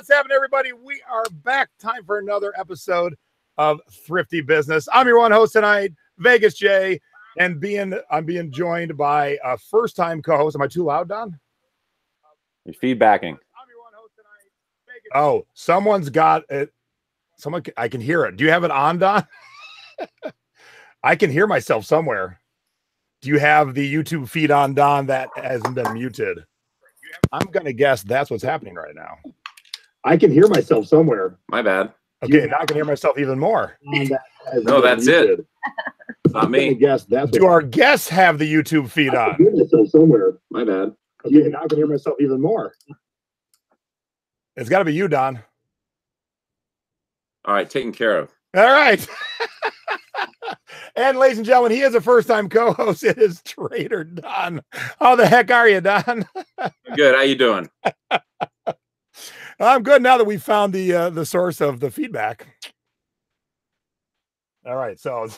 What's happening, everybody? We are back. Time for another episode of Thrifty Business. I'm your one host tonight, Vegas Jay, and I'm being joined by a first-time co-host. Am I too loud, Don? You're feedbacking. I'm your one host tonight, Vegas. Oh, someone's got it. I can hear it. Do you have it on, Don? I can hear myself somewhere. Do you have the YouTube feed on, Don, that hasn't been muted? I'm going to guess that's what's happening right now. I can hear myself somewhere. My bad. Okay, now I can hear myself even more. No, that's it. It's not me. Do our guests have the YouTube feed on? I can hear myself somewhere. My bad. Okay, now I can hear myself even more. It's got to be you, Don. All right, taken care of. All right. And ladies and gentlemen, he is a first-time co-host. It is Trad'r Don. How the heck are you, Don? Good. How you doing? I'm good now that we found the source of the feedback. All right, so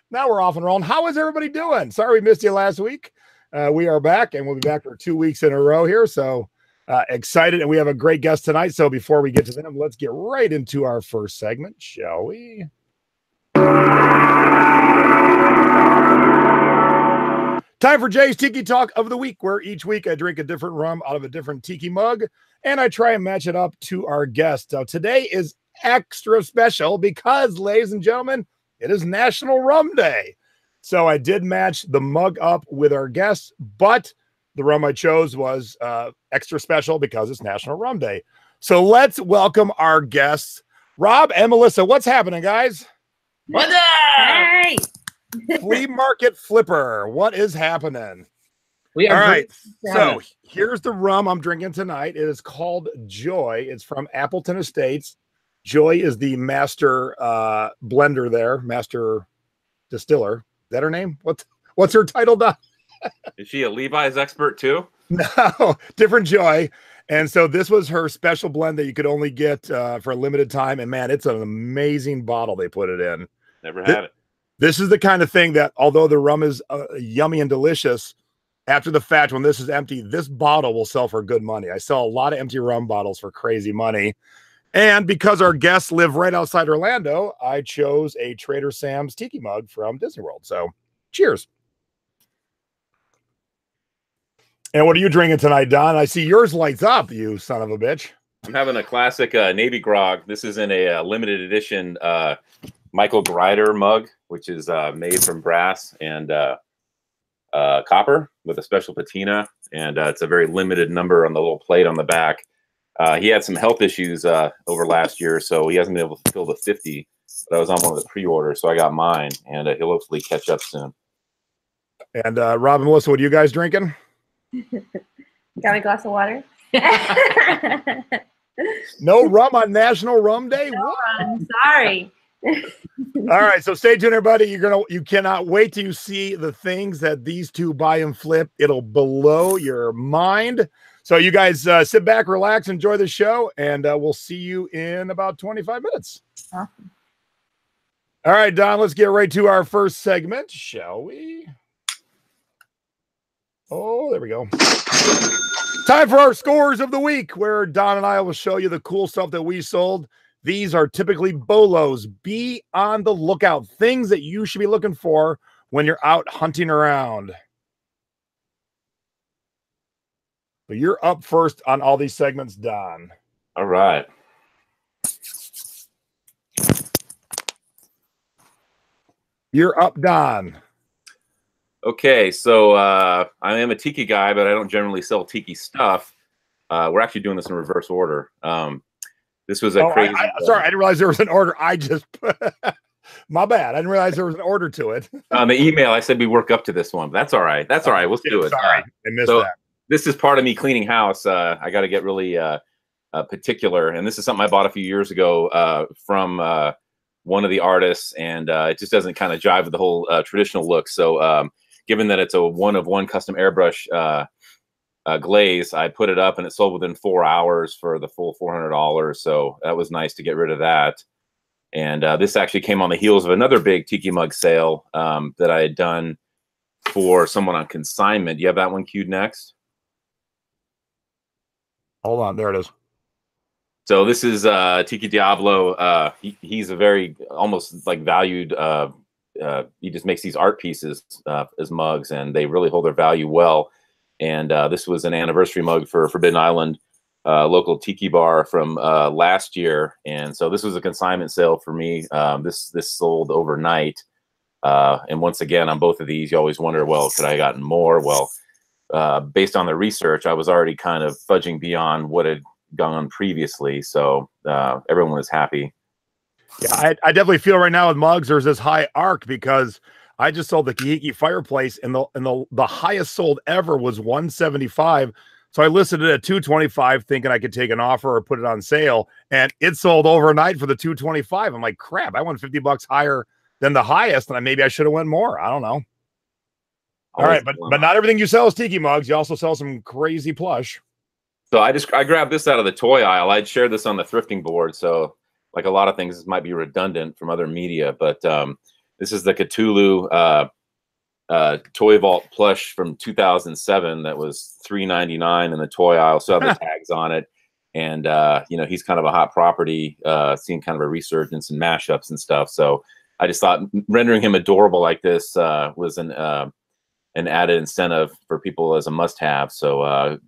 now we're off and rolling. How is everybody doing? Sorry we missed you last week. We are back, and we'll be back for 2 weeks in a row here. So excited, and we have a great guest tonight. So before we get to them, let's get right into our first segment, shall we? Time for Jay's Tiki Talk of the Week, where each week I drink a different rum out of a different tiki mug, and I try and match it up to our guest. Now, today is extra special because, ladies and gentlemen, it is National Rum Day. So I did match the mug up with our guests, but the rum I chose was extra special because it's National Rum Day. So let's welcome our guests, Rob and Melissa. What's happening, guys? What's up? Hey. Flea Market Flipper. What is happening? We are all right. So here's the rum I'm drinking tonight. It is called Joy. It's from Appleton Estates. Joy is the master blender there, master distiller. Is that her name? What's her title, Don? Is she a Levi's expert too? No, different Joy. And so this was her special blend that you could only get for a limited time. And man, it's an amazing bottle they put it in. Never had it. This is the kind of thing that, although the rum is yummy and delicious, after the fact, when this is empty, this bottle will sell for good money. I sell a lot of empty rum bottles for crazy money. And because our guests live right outside Orlando, I chose a Trader Sam's Tiki Mug from Disney World. So cheers. And what are you drinking tonight, Don? I see yours lights up, you son of a bitch. I'm having a classic Navy grog. This is in a limited edition Michael Grider mug, which is made from brass and copper with a special patina. And it's a very limited number on the little plate on the back. He had some health issues over last year, so he hasn't been able to fill the 50. But I was on one of the pre-orders, so I got mine, and he'll hopefully catch up soon. And Rob and Melissa, what are you guys drinking? Got a glass of water? No rum on National Rum Day? No, I'm sorry. All right, so stay tuned, everybody. You cannot wait till you see the things that these two buy and flip. It'll blow your mind. So you guys sit back, relax, enjoy the show, and we'll see you in about 25 minutes. Awesome. All right, Don, let's get right to our first segment, shall we? Oh, there we go. Time for our scores of the week, where Don and I will show you the cool stuff that we sold. These are typically bolos. Be on the lookout. Things that you should be looking for when you're out hunting around. But you're up first on all these segments, Don. All right. You're up, Don. Okay, so I am a tiki guy, but I don't generally sell tiki stuff. We're actually doing this in reverse order. This was a crazy. Sorry, I didn't realize there was an order. I just my bad. I didn't realize there was an order to it. On the email, I said we work up to this one. But that's all right. That's all right. We'll do it. Sorry, I missed that. This is part of me cleaning house. I got to get really particular, and this is something I bought a few years ago from one of the artists, and it just doesn't kind of jive with the whole traditional look. So, given that it's a one-of-one custom airbrush glaze, I put it up, and it sold within 4 hours for the full $400. So that was nice to get rid of that. And this actually came on the heels of another big Tiki Mug sale that I had done for someone on consignment. Do you have that one queued next? Hold on, there it is. So this is Tiki Diablo. He's a very almost like valued. He just makes these art pieces as mugs, and they really hold their value well. And this was an anniversary mug for Forbidden Island, local tiki bar from last year. And so this was a consignment sale for me. This sold overnight. And once again, on both of these, you always wonder, well, could I have gotten more? Well, based on the research, I was already kind of fudging beyond what had gone previously, so everyone was happy. Yeah, I definitely feel right now with mugs there's this high arc because I just sold the Kahiki fireplace, and the highest sold ever was 175. So I listed it at 225, thinking I could take an offer or put it on sale, and it sold overnight for the 225. I'm like, crap, I went $50 higher than the highest, and maybe I should have went more. I don't know. All right, but not everything you sell is tiki mugs. You also sell some crazy plush. So I grabbed this out of the toy aisle. I'd shared this on the thrifting board. So like a lot of things, this might be redundant from other media, but this is the Cthulhu Toy Vault plush from 2007 that was $3.99 in the toy aisle. So the tags on it. And, you know, he's kind of a hot property, seeing kind of a resurgence and mashups and stuff. So I just thought rendering him adorable like this was an added incentive for people as a must-have. So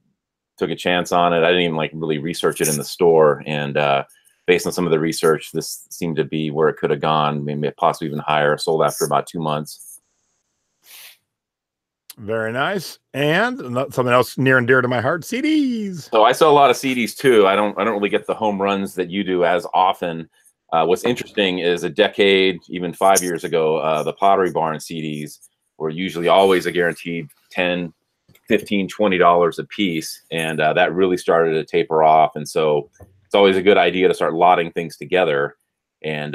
took a chance on it. I didn't even like really research it in the store, and based on some of the research, this seemed to be where it could have gone, maybe possibly even higher. Sold after about 2 months. Very nice. And something else near and dear to my heart: CDs. So I sell a lot of CDs too. I don't really get the home runs that you do as often. What's interesting is a decade, even 5 years ago, the Pottery Barn CDs were usually always a guaranteed $10, $15, $20 a piece, and that really started to taper off. And so it's always a good idea to start lotting things together. And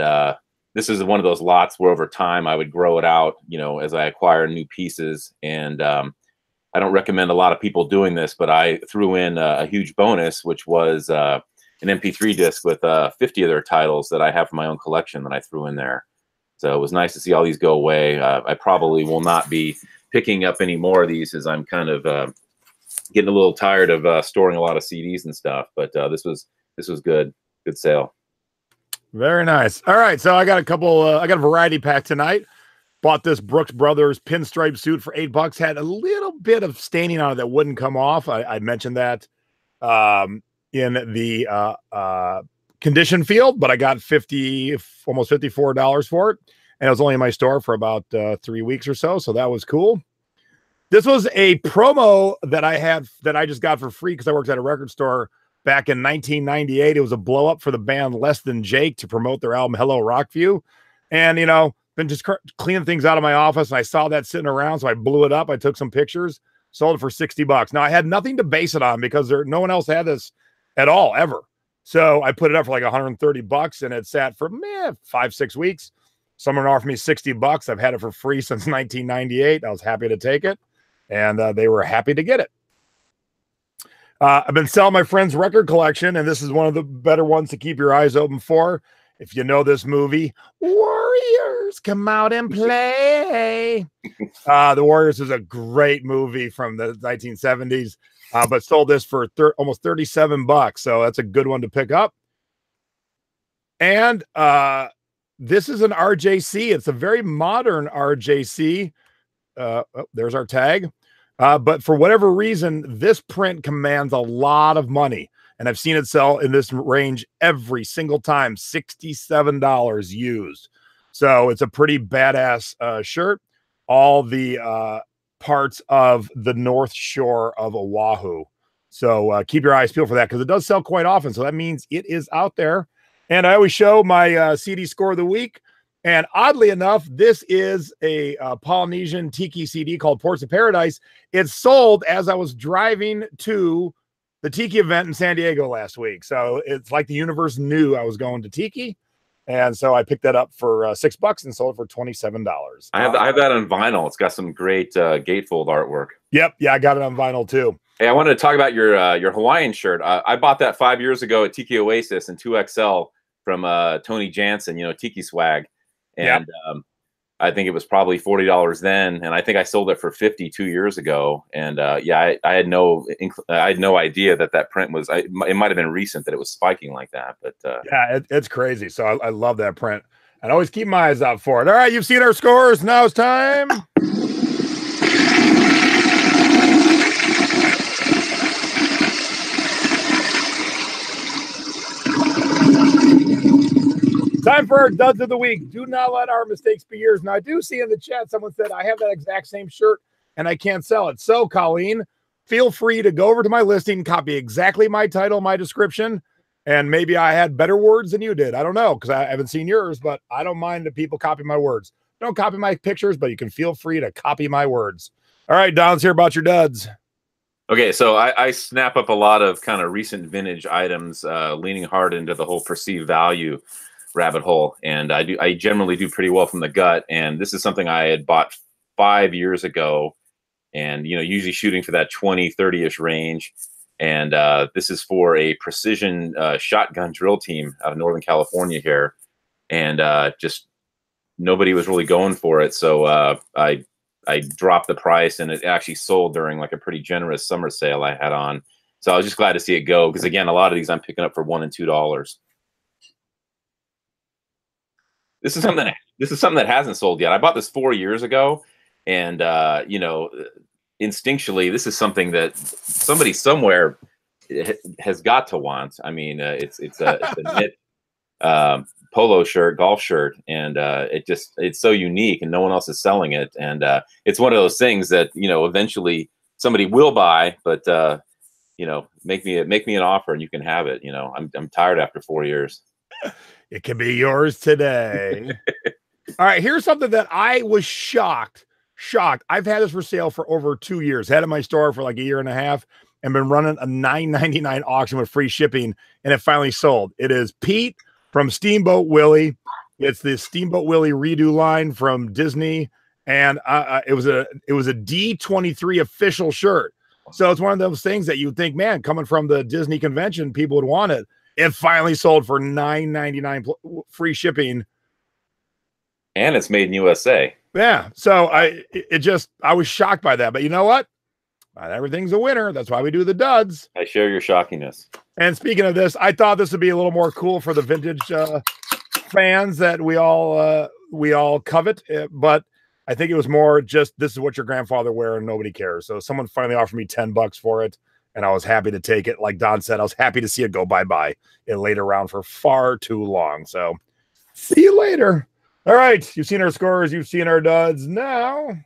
this is one of those lots where over time I would grow it out, you know, as I acquire new pieces. And I don't recommend a lot of people doing this, but I threw in a huge bonus, which was an MP3 disc with 50 of their titles that I have from my own collection that I threw in there. So it was nice to see all these go away. I probably will not be picking up any more of these, as I'm kind of getting a little tired of storing a lot of CDs and stuff. But this was good sale. Very nice. All right, so I got a couple. I got a variety pack tonight. Bought this Brooks Brothers pinstripe suit for $8. Had a little bit of staining on it that wouldn't come off. I mentioned that in the condition field, but I got almost $54 for it. And it was only in my store for about 3 weeks or so. So that was cool. This was a promo that I had that I just got for free because I worked at a record store back in 1998. It was a blow up for the band Less Than Jake to promote their album Hello Rockview. And, you know, been just cleaning things out of my office, and I saw that sitting around. So I blew it up. I took some pictures, sold it for $60. Now I had nothing to base it on because no one else had this at all ever. So I put it up for like $130, and it sat for 5-6 weeks. Someone offered me $60. I've had it for free since 1998. I was happy to take it, and they were happy to get it. I've been selling my friend's record collection, and this is one of the better ones to keep your eyes open for. If you know this movie, Warriors, come out and play. The Warriors is a great movie from the 1970s, but sold this for almost $37. So that's a good one to pick up. And this is an RJC. It's a very modern RJC. There's our tag. But for whatever reason, this print commands a lot of money. And I've seen it sell in this range every single time, $67 used. So it's a pretty badass shirt. All the parts of the North Shore of Oahu. So keep your eyes peeled for that because it does sell quite often. So that means it is out there. And I always show my CD score of the week. And oddly enough, this is a Polynesian Tiki CD called Ports of Paradise. It sold as I was driving to the Tiki event in San Diego last week. So it's like the universe knew I was going to Tiki. And so I picked that up for $6 and sold it for $27. I have that on vinyl. It's got some great gatefold artwork. Yep. Yeah, I got it on vinyl too. Hey, I wanted to talk about your Hawaiian shirt. I bought that 5 years ago at Tiki Oasis in 2XL from Tony Jansen, you know, Tiki Swag. And I think it was probably $40 then, and I think I sold it for 50 2 years ago. And yeah, I had no idea that print was. It might have been recent that it was spiking like that. But yeah, it's crazy. So I love that print, and I always keep my eyes out for it. All right, you've seen our scores. Now it's time. Time for our duds of the week. Do not let our mistakes be yours. Now, I do see in the chat someone said, I have that exact same shirt and I can't sell it. So, Colleen, feel free to go over to my listing, copy exactly my title, my description, and maybe I had better words than you did. I don't know, because I haven't seen yours, but I don't mind if people copy my words. Don't copy my pictures, but you can feel free to copy my words. All right, Don, let's hear about your duds. Okay, so I snap up a lot of kind of recent vintage items, leaning hard into the whole perceived value rabbit hole, and I generally do pretty well from the gut. And this is something I had bought 5 years ago, and usually shooting for that 20-30ish range. And this is for a precision shotgun drill team out of Northern California here, and just nobody was really going for it. So I dropped the price, and it actually sold during like a pretty generous summer sale I had on. So I was just glad to see it go, because again, a lot of these I'm picking up for $1 and $2. This is something that hasn't sold yet. I bought this 4 years ago, and instinctually, this is something that somebody somewhere has got to want. I mean, it's a knit polo shirt, golf shirt, and it's so unique, and no one else is selling it. And it's one of those things that eventually somebody will buy, but make me an offer and you can have it. I'm tired after 4 years. It can be yours today. All right, here's something that I was shocked. I've had this for sale for over 2 years. Had it in my store for like a year and a half, and been running a $9.99 auction with free shipping, and it finally sold. It is Pete from Steamboat Willie. It's the Steamboat Willie redo line from Disney, and it was a D23 official shirt. So it's one of those things that you think, man, coming from the Disney convention, people would want it. It finally sold for $9.99 free shipping. And it's made in USA. Yeah. So I was shocked by that. But you know what? Not everything's a winner. That's why we do the duds. I share your shockiness. And speaking of this, I thought this would be a little more cool for the vintage fans that we all covet. But I think it was more just, this is what your grandfather wear and nobody cares. So someone finally offered me $10 for it, and I was happy to take it. Like Don said, I was happy to see it go bye-bye. It laid around for far too long. So see you later. All right. You've seen our scores. You've seen our duds. Now,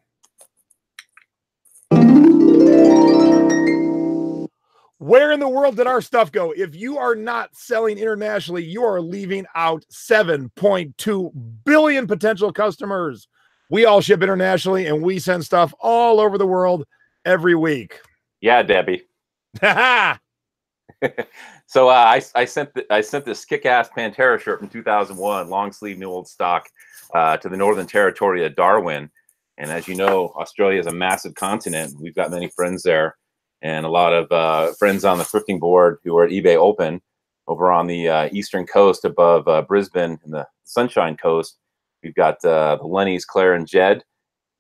where in the world did our stuff go? If you are not selling internationally, you are leaving out 7.2 billion potential customers. We all ship internationally, and we send stuff all over the world every week. Yeah, Debbie. So I sent this kick-ass Pantera shirt from 2001, long sleeve, new old stock, to the Northern Territory of Darwin. And as you know, Australia is a massive continent. We've got many friends there, and a lot of friends on the thrifting board who are at eBay Open over on the eastern coast above Brisbane and the Sunshine Coast. We've got the Lennies, Claire and Jed,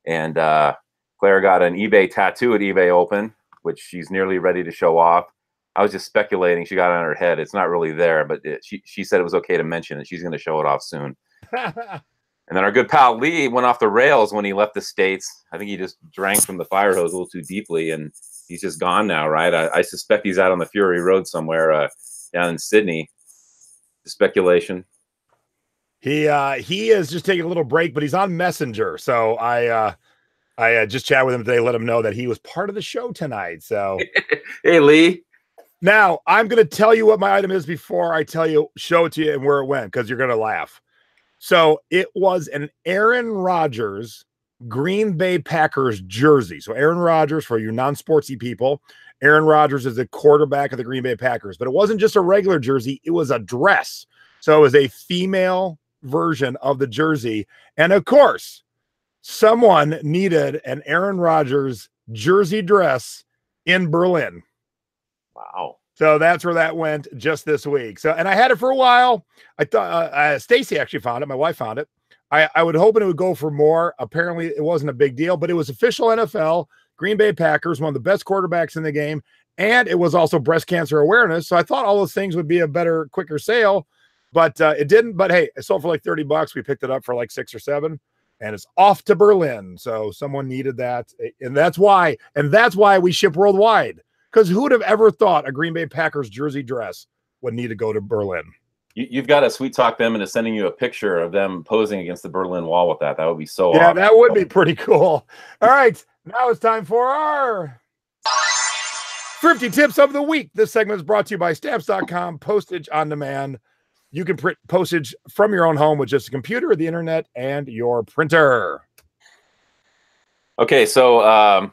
and Claire got an eBay tattoo at eBay Open, which she's nearly ready to show off. I was just speculating. She got it on her head. It's not really there, but she said it was okay to mention it. She's going to show it off soon. And then our good pal Lee went off the rails when he left the States. I think he just drank from the fire hose a little too deeply, and he's just gone now, right? I suspect he's out on the Fury Road somewhere down in Sydney. Speculation. He is just taking a little break, but he's on Messenger. So I just chatted with him today, let him know that he was part of the show tonight. So hey, Lee. Now I'm going to tell you what my item is before I show it to you and where it went, because you're going to laugh. So it was an Aaron Rodgers Green Bay Packers jersey. So Aaron Rodgers, for you non-sportsy people, Aaron Rodgers is the quarterback of the Green Bay Packers, but it wasn't just a regular jersey. It was a dress. So it was a female version of the jersey. And of course, someone needed an Aaron Rodgers jersey dress in Berlin. Wow. So that's where that went just this week. So, and I had it for a while. I thought Stacy actually found it. My wife found it. I would hope it would go for more. Apparently, it wasn't a big deal, but it was official NFL, Green Bay Packers, one of the best quarterbacks in the game, and it was also breast cancer awareness. So I thought all those things would be a better, quicker sale, but it didn't. But hey, it sold for like $30. We picked it up for like 6 or 7, and it's off to Berlin. So someone needed that, and that's why we ship worldwide. Because who would have ever thought a Green Bay Packers jersey dress would need to go to Berlin? You've got to sweet talk them into sending you a picture of them posing against the Berlin Wall with that. That would be so awesome. That would be pretty cool. All right, now it's time for our Thrifty Tips of the Week. This segment is brought to you by Stamps.com, postage on demand. You can print postage from your own home with just a computer, the internet, and your printer. Okay, so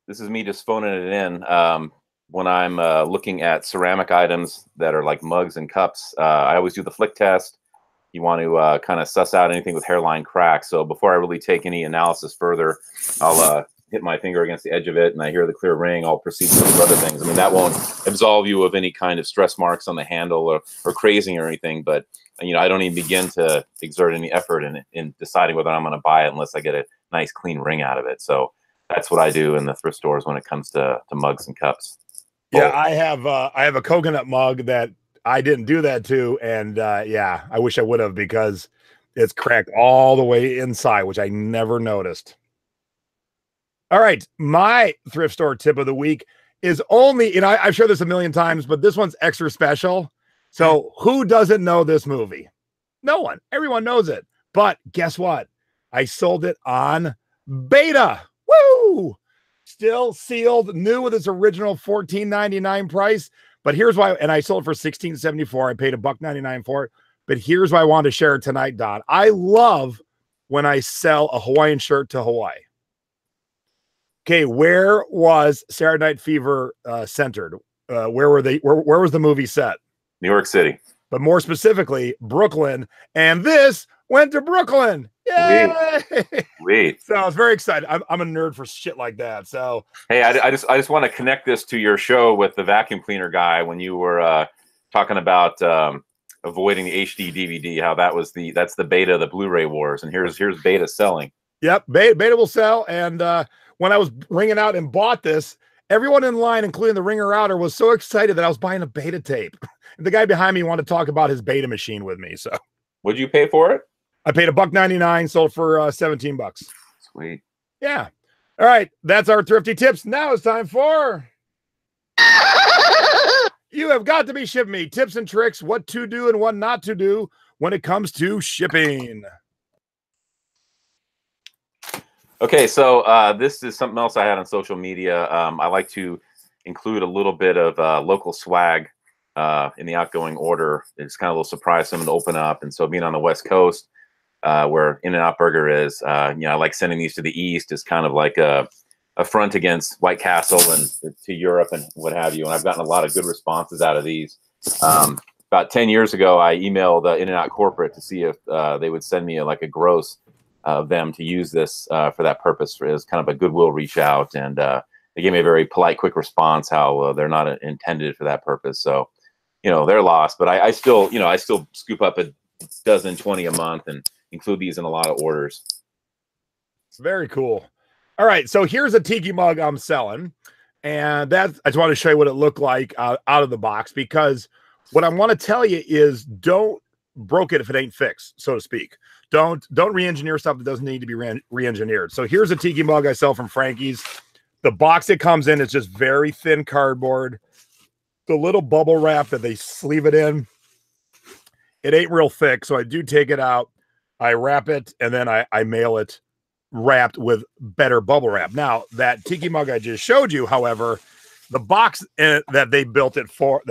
this is me just phoning it in. When I'm looking at ceramic items that are like mugs and cups, I always do the flick test. You want to kind of suss out anything with hairline cracks. So before I really take any analysis further, I'll hit my finger against the edge of it and I hear the clear ring. I'll proceed to other things. I mean, that won't absolve you of any kind of stress marks on the handle or crazing or anything. But, you know, I don't even begin to exert any effort in deciding whether I'm going to buy it unless I get a nice clean ring out of it. So that's what I do in the thrift stores when it comes to mugs and cups. Yeah, I have a coconut mug that I didn't do that to, and yeah, I wish I would have because it's cracked all the way inside, which I never noticed. All right, my thrift store tip of the week is only, you know, I've shared this a million times, but this one's extra special. So who doesn't know this movie? No one. Everyone knows it. But guess what? I sold it on beta. Woo! Still sealed, new with its original $14.99 price. But here's why, and I sold it for $16.74. I paid $1.99 for it. But here's why I wanted to share it tonight, Don. I love when I sell a Hawaiian shirt to Hawaii. Okay, where was Saturday Night Fever centered? Where were they? Where was the movie set? New York City. But more specifically, Brooklyn. And this went to Brooklyn. Yay! Sweet. So I was very excited. I'm a nerd for shit like that. So hey, I just want to connect this to your show with the vacuum cleaner guy when you were talking about avoiding the HD DVD. How that's the beta of the Blu-ray wars, and here's beta selling. Yep, beta will sell. And when I was ringing out and bought this, everyone in line, including the ringer outer, was so excited that I was buying a beta tape. And the guy behind me wanted to talk about his beta machine with me. So what'd you pay for it? I paid $1.99, sold for $17. Sweet. Yeah. All right. That's our thrifty tips. Now it's time for You Have Got to Be Shipping Me. Tips and tricks, what to do and what not to do when it comes to shipping. Okay, so this is something else I had on social media. I like to include a little bit of local swag in the outgoing order. It's kind of a little surprise for someone to open up. And so being on the West Coast, where In-N-Out Burger is, you know, I like sending these to the East as kind of like a front against White Castle and to Europe and what have you. And I've gotten a lot of good responses out of these. About 10 years ago, I emailed In-N-Out Corporate to see if they would send me a gross of them to use this for that purpose, as kind of a goodwill reach out. And they gave me a very polite, quick response how they're not intended for that purpose. So, you know, they're lost. But I still scoop up a dozen, 20 a month and include these in a lot of orders. Very cool. All right, so here's a tiki mug I'm selling, and I just want to show you what it looked like out of the box, because what I want to tell you is don't broke it if it ain't fixed, so to speak. Don't re-engineer stuff that doesn't need to be re-engineered. So here's a tiki mug I sell from Frankie's. The box it comes in is just very thin cardboard. The little bubble wrap that they sleeve it in, it ain't real thick, so I do take it out. I wrap it, and then I mail it wrapped with better bubble wrap. Now, that tiki mug I just showed you, however, the box that they built for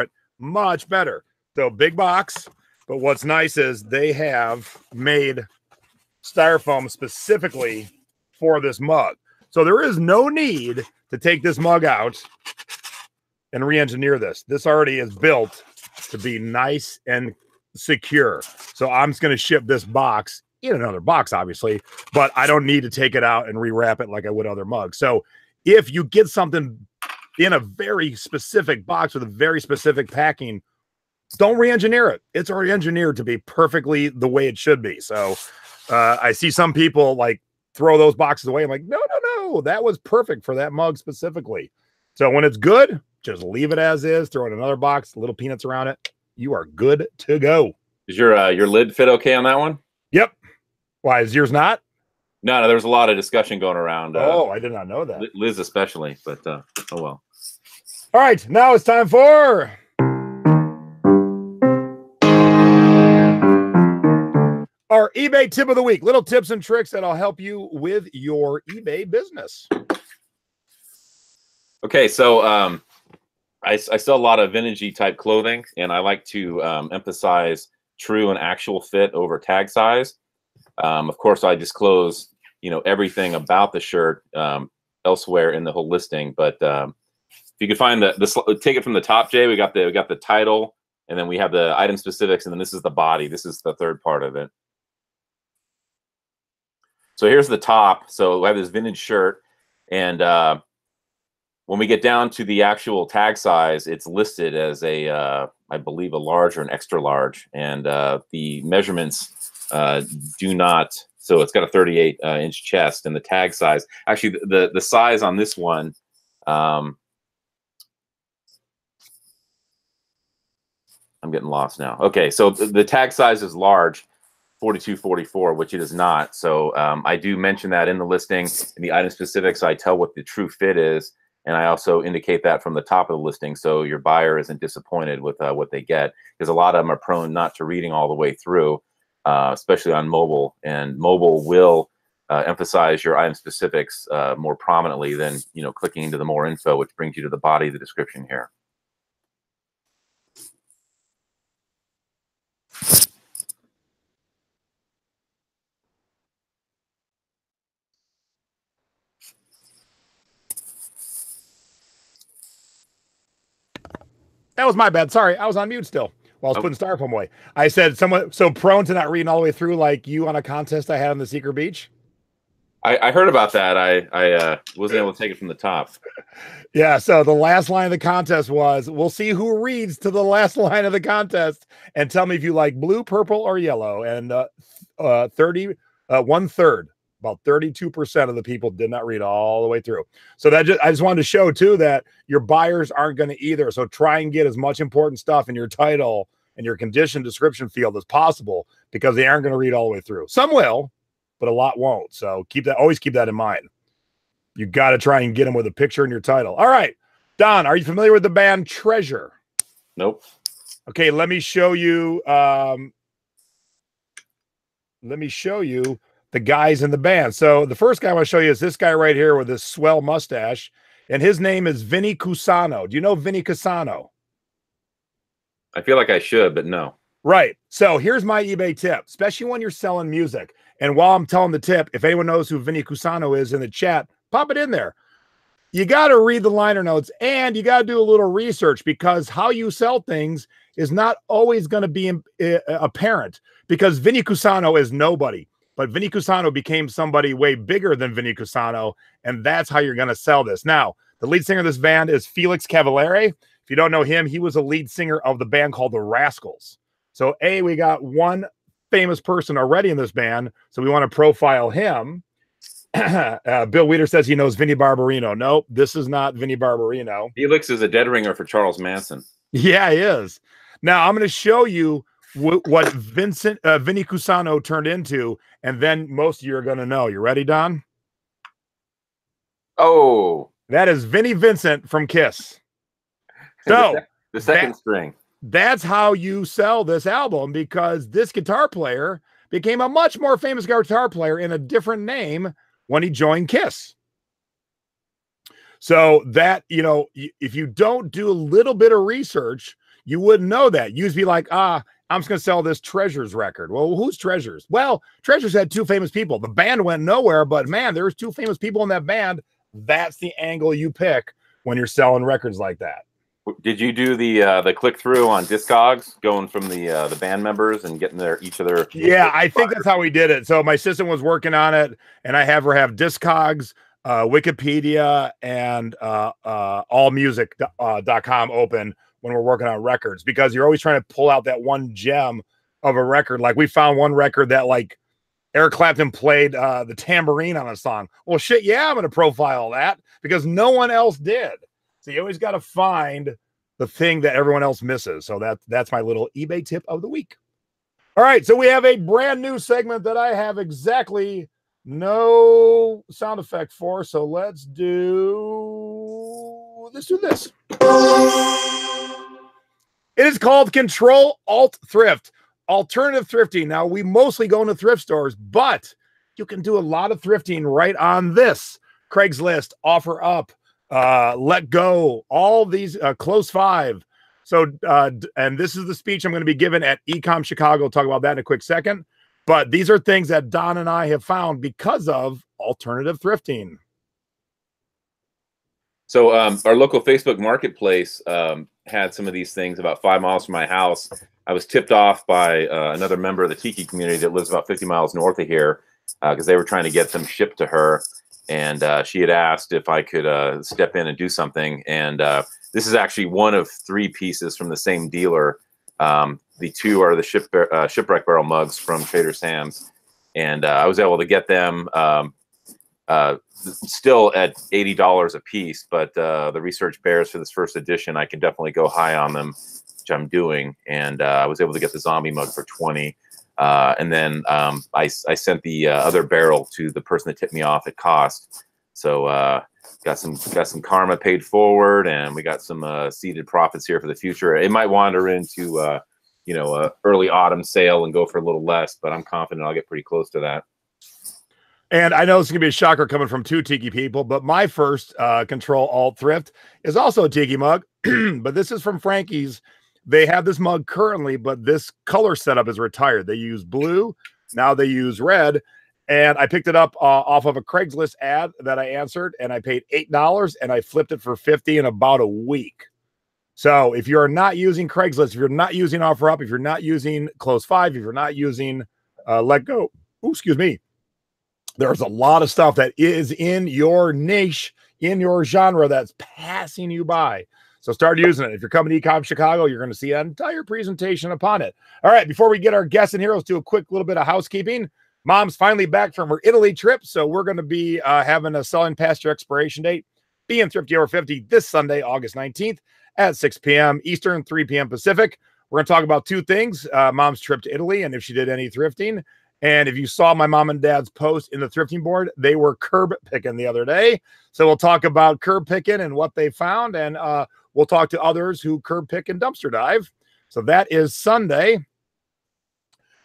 it, much better. So big box, but what's nice is they have made styrofoam specifically for this mug. So there is no need to take this mug out and re-engineer this. This already is built to be nice and secure. So I'm just going to ship this box in another box, obviously, but I don't need to take it out and rewrap it like I would other mugs. So if you get something in a very specific box with a very specific packing, don't re-engineer it. It's already engineered to be perfectly the way it should be. So I see some people like throw those boxes away. I'm like, no, that was perfect for that mug specifically. So when it's good, just leave it as is, throw in another box, little peanuts around it. You are good to go. Is your lid fit okay on that one? Yep. Why, is yours not? No, there was a lot of discussion going around. Oh, I did not know that. Liz especially, but oh well. All right, now it's time for our eBay tip of the week. Little tips and tricks that'll help you with your eBay business. Okay, so I sell a lot of vintagey type clothing, and I like to emphasize true and actual fit over tag size. Of course, I disclose everything about the shirt elsewhere in the whole listing, but if you could find take it from the top, Jay. We got the title, and then we have the item specifics, and then this is the body. This is the third part of it. So here's the top. So we have this vintage shirt, and when we get down to the actual tag size, it's listed as a, I believe, a large or an extra large, and the measurements do not. So it's got a 38-inch chest, and the tag size. Actually, the size on this one. I'm getting lost now. Okay, so the tag size is large, 42-44, which it is not. So I do mention that in the listing. In the item specifics, I tell what the true fit is, and I also indicate that from the top of the listing, so your buyer isn't disappointed with what they get, because a lot of them are prone not to reading all the way through, especially on mobile. And mobile will emphasize your item specifics more prominently than clicking into the more info, which brings you to the body of the description here. That was my bad. Sorry, I was on mute still while I was putting styrofoam away. I said someone so prone to not reading all the way through, like you on a contest I had on the Secret Beach. I heard about that. I wasn't able to take it from the top. Yeah, so the last line of the contest was, we'll see who reads to the last line of the contest and tell me if you like blue, purple, or yellow. And 1/3, about 32% of the people did not read all the way through. So I just wanted to show too that your buyers aren't going to either. So try and get as much important stuff in your title and your condition description field as possible, because they aren't going to read all the way through. Some will, but a lot won't. So always keep that in mind. You got to try and get them with a picture in your title. All right, Don, are you familiar with the band Treasure? Nope. Okay, let me show you. The guys in the band. So the first guy I want to show you is this guy right here with this swell mustache, and his name is Vinny Cusano. Do you know Vinny Cusano? I feel like I should, but no. Right. So here's my eBay tip, especially when you're selling music. And while I'm telling the tip, if anyone knows who Vinny Cusano is in the chat, pop it in there. You got to read the liner notes, and you got to do a little research, because how you sell things is not always going to be apparent, because Vinny Cusano is nobody. But Vinny Cusano became somebody way bigger than Vinny Cusano, and that's how you're going to sell this. Now, the lead singer of this band is Felix Cavallari. If you don't know him, he was a lead singer of the band called the Rascals. So, we got one famous person already in this band, so we want to profile him. Bill Weeder says he knows Vinny Barbarino. Nope, this is not Vinny Barbarino. Felix is a dead ringer for Charles Manson. Yeah, he is. Now, I'm going to show you what Vinny Cusano turned into, and then most of you are going to know. You ready, Don? Oh, that is Vinnie Vincent from Kiss. So the second string. That's how you sell this album, because this guitar player became a much more famous guitar player in a different name when he joined Kiss. So that, if you don't do a little bit of research, you wouldn't know that. You'd be like, I'm just going to sell this Treasures record. Well, who's Treasures? Well, Treasures had two famous people. The band went nowhere, but man, there's two famous people in that band. That's the angle you pick when you're selling records like that. Did you do the click through on Discogs, going from the band members and getting each of their? Yeah, I think that's how we did it. So my assistant was working on it, and I have her have Discogs, Wikipedia, and allmusic.com open when we're working on records, because you're always trying to pull out that one gem of a record. Like we found one record that like Eric Clapton played the tambourine on a song. Well, shit, yeah, I'm going to profile that because no one else did. So you always got to find the thing that everyone else misses. So that's my little eBay tip of the week. All right, so we have a brand new segment that I have exactly no sound effect for. So let's do this. It is called Control Alt Thrift. Alternative thrifting. Now, we mostly go into thrift stores, but you can do a lot of thrifting right on this. Craigslist, OfferUp, Let Go, all these Close 5. So, and this is the speech I'm going to be giving at Ecom Chicago. We'll talk about that in a quick second. But these are things that Don and I have found because of alternative thrifting. So our local Facebook marketplace had some of these things about 5 miles from my house. I was tipped off by another member of the Tiki community that lives about 50 miles north of here because they were trying to get them shipped to her. And she had asked if I could step in and do something. And this is actually one of 3 pieces from the same dealer. The 2 are the shipwreck barrel mugs from Trader Sam's. And I was able to get them still at $80 a piece. But the research bears for this first edition, I can definitely go high on them, which I'm doing. And I was able to get the zombie mug for $20. And then I sent the other barrel to the person that tipped me off at cost. So got some karma paid forward, and we got some seeded profits here for the future. It might wander into a early autumn sale and go for a little less, but I'm confident I'll get pretty close to that. And I know it's going to be a shocker coming from 2 Tiki people, but my first Control Alt Thrift is also a Tiki mug, but this is from Frankie's. They have this mug currently, but this color setup is retired. They use blue. Now they use red. And I picked it up off of a Craigslist ad that I answered, and I paid $8, and I flipped it for $50 in about a week. So if you're not using Craigslist, if you're not using OfferUp, if you're not using Close 5, if you're not using Let Go, there's a lot of stuff that is in your niche, in your genre, that's passing you by. So start using it. If you're coming to Ecom Chicago, you're going to see an entire presentation upon it. All right, before we get our guests in here, let's do a quick little bit of housekeeping. Mom's finally back from her Italy trip, so we're going to be having a selling past your expiration date, being Thrifty Over 50 this Sunday, August 19th at 6 p.m. Eastern, 3 p.m. Pacific. We're going to talk about 2 things, Mom's trip to Italy and if she did any thrifting. And if you saw my mom and dad's post in the thrifting board, they were curb picking the other day. So we'll talk about curb picking and what they found, and we'll talk to others who curb pick and dumpster dive. So that is Sunday.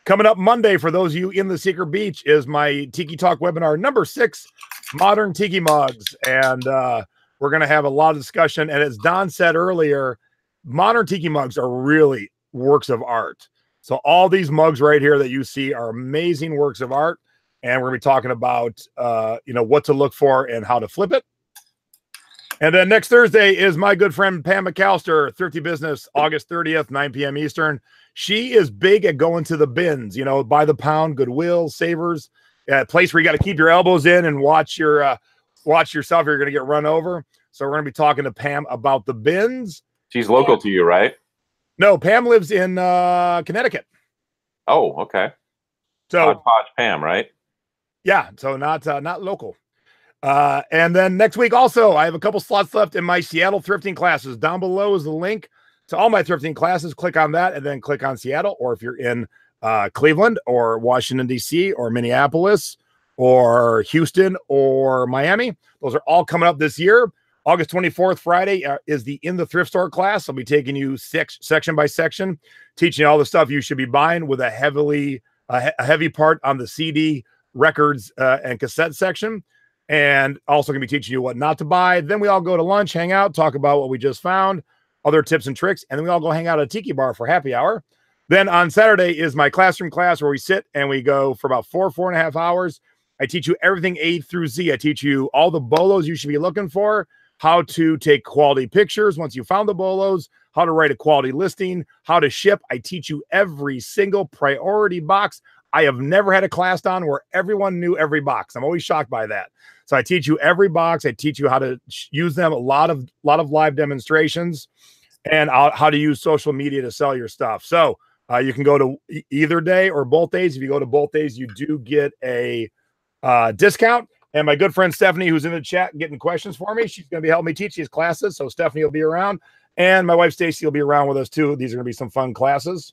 Coming up Monday, for those of you in the Secret Beach, is my Tiki Talk webinar number 6, Modern Tiki Mugs. And we're going to have a lot of discussion. And as Don said earlier, modern Tiki mugs are really works of art. So all these mugs right here that you see are amazing works of art. And we're going to be talking about, what to look for and how to flip it. And then next Thursday is my good friend Pam McAllister, Thrifty Business, August 30th, 9 p.m. Eastern. She is big at going to the bins, by the pound, Goodwill, Savers, a place where you got to keep your elbows in and watch yourself. You're going to get run over. So we're going to be talking to Pam about the bins. She's local to you, right? No, Pam lives in Connecticut. Oh, okay. So Hodgepodge Pam, right? Yeah, so not local. And then next week also, I have a couple slots left in my Seattle thrifting classes. Down below is the link to all my thrifting classes. Click on that and then click on Seattle. Or if you're in Cleveland or Washington, D.C. or Minneapolis or Houston or Miami, those are all coming up this year. August 24th, Friday, is the In the Thrift Store class. I'll be taking you section by section, teaching you all the stuff you should be buying with a heavy part on the CD, records, and cassette section. And also going to be teaching you what not to buy. Then we all go to lunch, hang out, talk about what we just found, other tips and tricks, and then we all go hang out at a tiki bar for happy hour. Then on Saturday is my classroom class where we sit and we go for about 4.5 hours. I teach you everything A through Z. I teach you all the bolos you should be looking for, how to take quality pictures once you found the bolos, how to write a quality listing, how to ship. I teach you every single priority box. I have never had a class on where everyone knew every box. I'm always shocked by that. So I teach you every box. I teach you how to use them. A lot of live demonstrations. and how to use social media to sell your stuff. So you can go to either day or both days. If you go to both days, you do get a discount. And my good friend Stephanie, who's in the chat getting questions for me, she's going to be helping me teach these classes. So Stephanie will be around. And my wife Stacy will be around with us too. These are going to be some fun classes.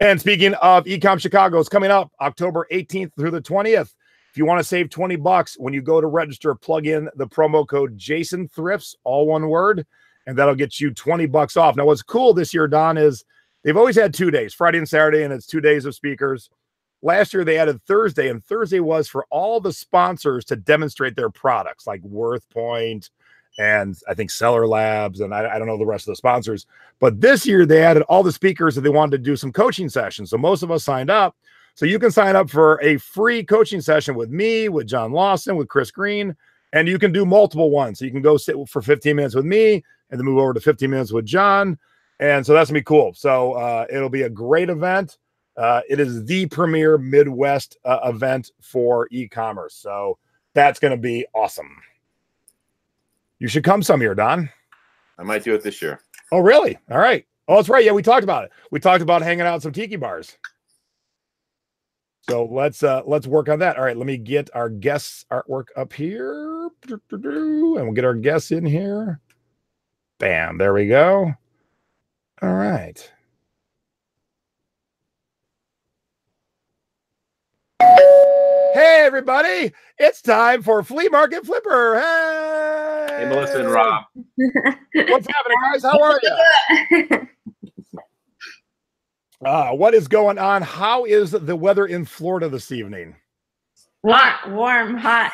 And speaking of Ecom Chicago, it's coming up October 18th through the 20th. If you want to save $20 when you go to register, plug in the promo code Jason Thrifts, all one word, and that'll get you $20 off. Now, what's cool this year, Don, is they've always had 2 days, Friday and Saturday, and it's 2 days of speakers. Last year, they added Thursday, and Thursday was for all the sponsors to demonstrate their products, like WorthPoint and I think Seller Labs, and I don't know the rest of the sponsors. But this year, they added all the speakers that they wanted to do some coaching sessions. So most of us signed up. So you can sign up for a free coaching session with me, with John Lawson, with Chris Green, and you can do multiple ones. So you can go sit for 15 minutes with me and then move over to 15 minutes with John. And so that's going to be cool. So it'll be a great event. It is the premier Midwest event for e-commerce. So that's going to be awesome. You should come some year, Don. I might do it this year. Oh, really? All right. Oh, that's right. Yeah, we talked about it. We talked about hanging out at some tiki bars. So let's work on that. All right, let me get our guests artwork up here. And we'll get our guests in here. Bam, there we go. All right. Hey, everybody. It's time for Flea Market Flipper. Hey, Melissa and Rob. What's happening, guys? How are you? What is going on? How is the weather in Florida this evening? Hot, warm, hot.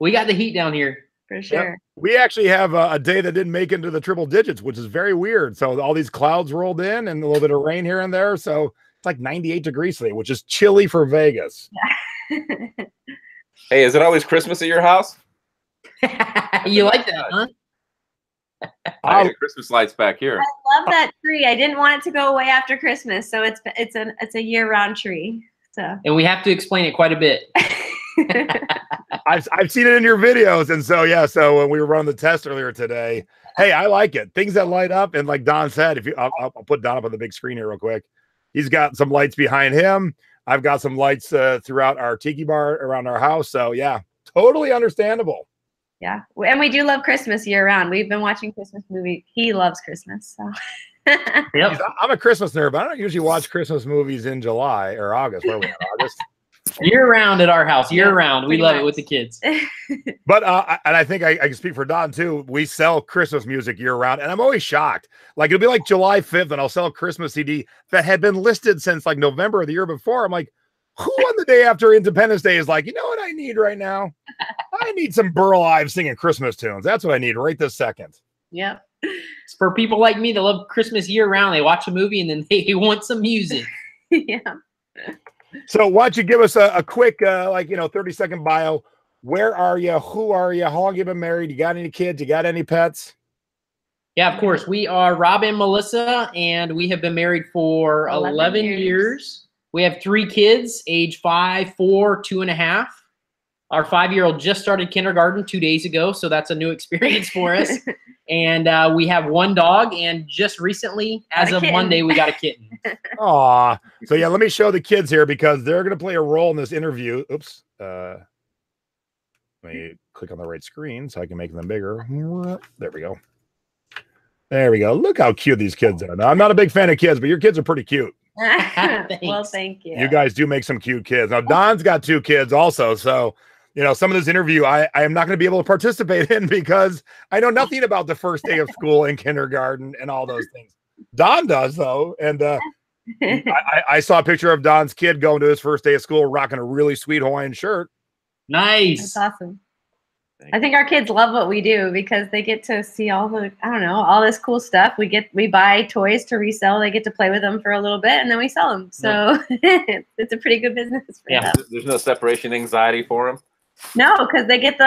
We got the heat down here. For sure. Yep. We actually have a day that didn't make it into the triple digits, which is very weird. So all these clouds rolled in and a little bit of rain here and there. So it's like 98 degrees today, which is chilly for Vegas. Hey, is it always Christmas at your house? You like that, huh? I got Christmas lights back here. I love that tree. I didn't want it to go away after Christmas, so it's a year-round tree. So And we have to explain it quite a bit. I've seen it in your videos, and so yeah. So when we were running the test earlier today, hey, I like it. Things that light up, and like Don said, if you, I'll put Don up on the big screen here real quick. He's got some lights behind him. I've got some lights throughout our tiki bar around our house. So yeah, totally understandable. yeah, and we do love Christmas year-round. We've been watching Christmas movies. He loves Christmas, so. Yep. I'm a Christmas nerd, but I don't usually watch Christmas movies in July or August. Where are we in August? Year round at our house, year round. We pretty love much. it with the kids. But and I think I can speak for Don too. We sell Christmas music year round, and I'm always shocked. Like it'll be like July 5th, and I'll sell a Christmas CD that had been listed since like November of the year before. I'm like, who on the day after Independence Day is like, you know what I need right now? I need some Burl Ives singing Christmas tunes. That's what I need right this second. Yep. It's for people like me that love Christmas year round. They watch a movie and then they want some music. Yeah. So why don't you give us a quick, 30-second bio? Where are you? Who are you? How long you been married? You got any kids? You got any pets? Yeah, of course. We are Rob and Melissa, and we have been married for 11 years. We have 3 kids, age 5, 4, 2.5. Our 5-year-old just started kindergarten 2 days ago, so that's a new experience for us. And we have 1 dog, and just recently, as of Monday, we got a kitten. Aw. So yeah, let me show the kids here because they're going to play a role in this interview. Oops. Let me click on the right screen so I can make them bigger. There we go. There we go. Look how cute these kids are. Now, I'm not a big fan of kids, but your kids are pretty cute. Well, thank you. You guys do make some cute kids. Now, Don's got 2 kids also. So, some of this interview I am not going to be able to participate in because I know nothing about the first day of school and kindergarten and all those things. Don does, though. And I saw a picture of Don's kid going to his first day of school rocking a really sweet Hawaiian shirt. Nice. That's awesome. I think our kids love what we do because they get to see all this cool stuff. We buy toys to resell. They get to play with them for a little bit and then we sell them. So it's a pretty good business for them. There's no separation anxiety for them. No, because they get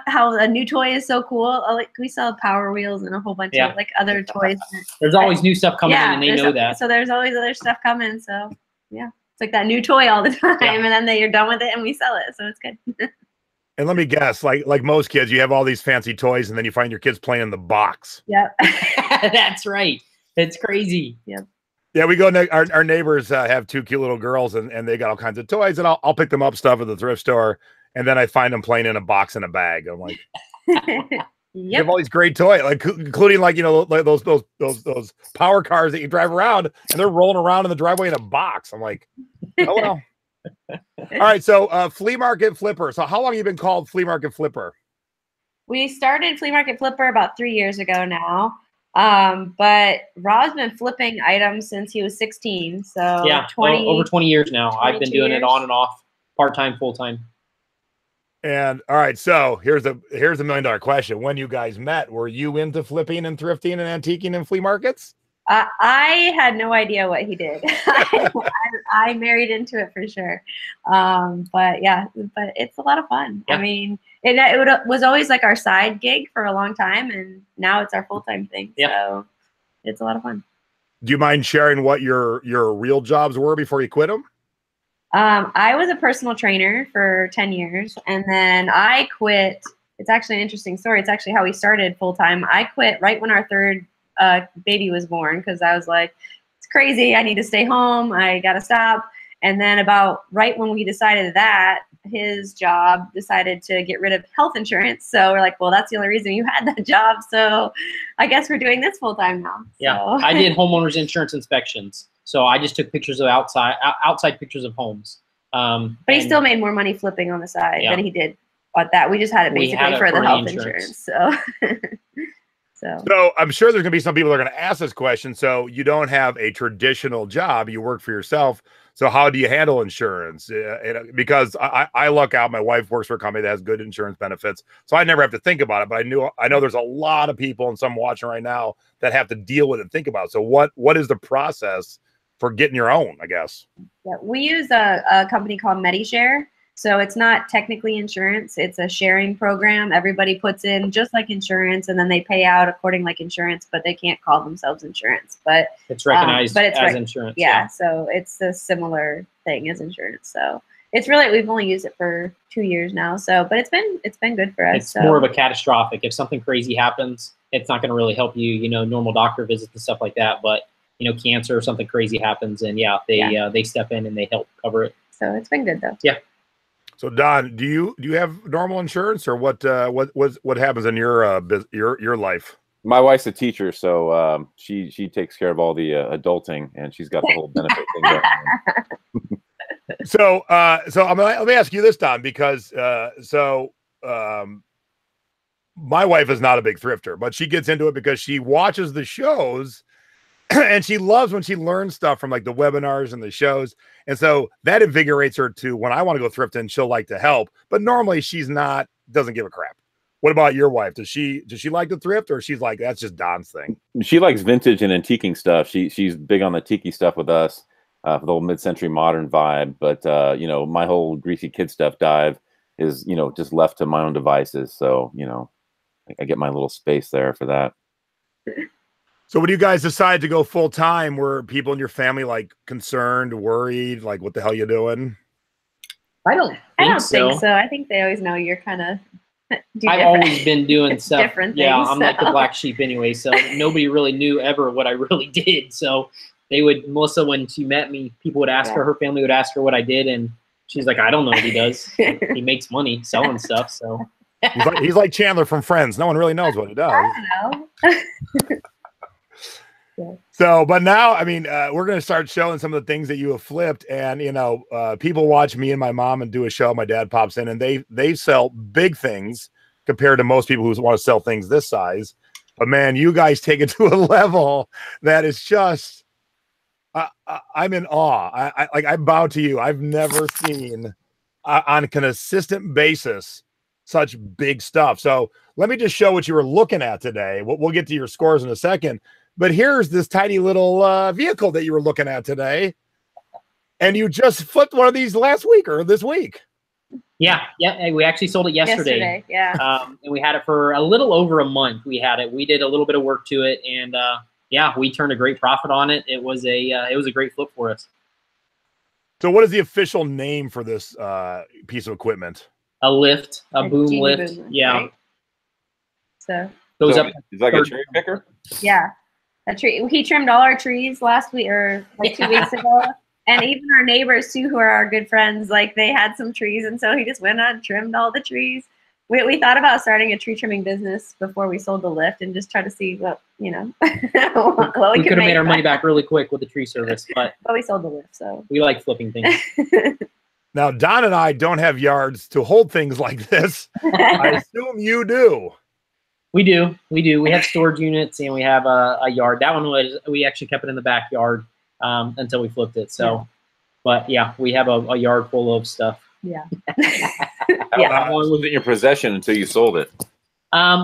how a new toy is so cool. Like we sell Power Wheels and a whole bunch of other toys. There's always new stuff coming in and they know that. So there's always other stuff coming. So yeah, it's like that new toy all the time and then you're done with it and we sell it. So it's good. And let me guess, like most kids, you have all these fancy toys, and then you find your kids playing in the box. Yep. That's right. It's crazy. Yep. Yeah, we go. Our neighbors have 2 cute little girls, and they got all kinds of toys, and I'll pick them up stuff at the thrift store, and then I find them playing in a box in a bag. I'm like, you have all these great toys, like including like like those power cars that you drive around, and they're rolling around in the driveway in a box. I'm like, oh well. All right, so Flea Market Flipper. So how long have you been called Flea Market Flipper? We started Flea Market Flipper about 3 years ago now. But Rob's been flipping items since he was 16. So yeah, 20, over 20 years now. I've been doing years. it on and off, part-time, full-time. And all right, so here's a $1 million question. When you guys met, were you into flipping and thrifting and antiquing in flea markets? I had no idea what he did. I married into it for sure. But yeah, but it's a lot of fun. Yeah. I mean, it was always like our side gig for a long time, and now it's our full-time thing. Yeah. So it's a lot of fun. Do you mind sharing what your real jobs were before you quit them? I was a personal trainer for 10 years, and then I quit. It's actually an interesting story. It's actually how we started full-time. I quit right when our third baby was born, because I was like, it's crazy. I need to stay home. I got to stop. And then about right when we decided that, his job decided to get rid of health insurance. So we're like, well, that's the only reason you had that job. So I guess we're doing this full time now. Yeah, so. I did homeowners insurance inspections. So I just took pictures of outside pictures of homes. But he still made more money flipping on the side than he did at that. We just had it basically for the health insurance. So. So I'm sure there's going to be some people that are going to ask this question. So you don't have a traditional job. You work for yourself. So how do you handle insurance? Because I luck out. My wife works for a company that has good insurance benefits. So I never have to think about it. But I know there's a lot of people, and some watching right now, that have to deal with it and think about it. So what is the process for getting your own, I guess? Yeah, we use a company called MediShare. So it's not technically insurance. It's a sharing program. Everybody puts in just like insurance, and then they pay out according like insurance, but they can't call themselves insurance. But it's recognized as insurance. Yeah, so it's a similar thing as insurance. So it's really, we've only used it for 2 years now. So, but it's been good for us. It's more of a catastrophic. If something crazy happens, it's not going to really help you, normal doctor visits and stuff like that. But, cancer or something crazy happens, and they step in and they help cover it. So it's been good though. Yeah. So Don, do you have normal insurance, or what happens in your life? My wife's a teacher, so she takes care of all the adulting, and she's got the whole benefit thing going. So let me ask you this, Don, because my wife is not a big thrifter, but she gets into it because she watches the shows. And she loves when she learns stuff from like the webinars and the shows. And so that invigorates her to, when I want to go thrifting, she'll like to help. But normally doesn't give a crap. What about your wife? Does she like to thrift, or she's like, that's just Don's thing? She likes vintage and antiquing stuff. She's big on the tiki stuff with us, for the whole mid-century modern vibe. But, my whole greasy kid stuff dive is, just left to my own devices. So, I get my little space there for that. So when you guys decide to go full time, were people in your family like concerned, worried, like what the hell you doing? I don't think so. I think they always know you're kind of. I've always been doing stuff. Different things, I'm like the black sheep anyway. So nobody really knew ever what I really did. So Melissa, when she met me, people would ask her family would ask her what I did, and she's like, I don't know what he does. He makes money selling stuff. So he's like Chandler from Friends. No one really knows what he does. I don't know. So, but now, I mean, we're going to start showing some of the things that you have flipped, and people watch me and my mom and do a show. My dad pops in, and they sell big things compared to most people who want to sell things this size. But man, you guys take it to a level that is just, I'm in awe. I bow to you. I've never seen on a consistent basis such big stuff. So let me just show what you were looking at today. We'll get to your scores in a second. But here's this tiny little vehicle that you were looking at today, and you just flipped one of these last week or this week. Yeah. We actually sold it yesterday. And we had it for a little over a month. We had it. We did a little bit of work to it, and we turned a great profit on it. It was a great flip for us. So, what is the official name for this piece of equipment? a lift, a boom lift. Yeah. Right? So goes up. It's like a cherry picker. Yeah, a tree. He trimmed all our trees last week or like 2 weeks ago, and even our neighbors too, who are our good friends, like they had some trees, and so he just went on and trimmed all the trees. We thought about starting a tree trimming business before we sold the lift and just try to see what, you know, what we could have made our money back really quick with the tree service, but we sold the lift, so we like flipping things. Now, Don and I don't have yards to hold things like this. I assume you do. We do. We have storage units and we have a yard. That one we actually kept it in the backyard until we flipped it. So, yeah. But yeah, we have a yard full of stuff. Yeah. How long was it in your possession until you sold it?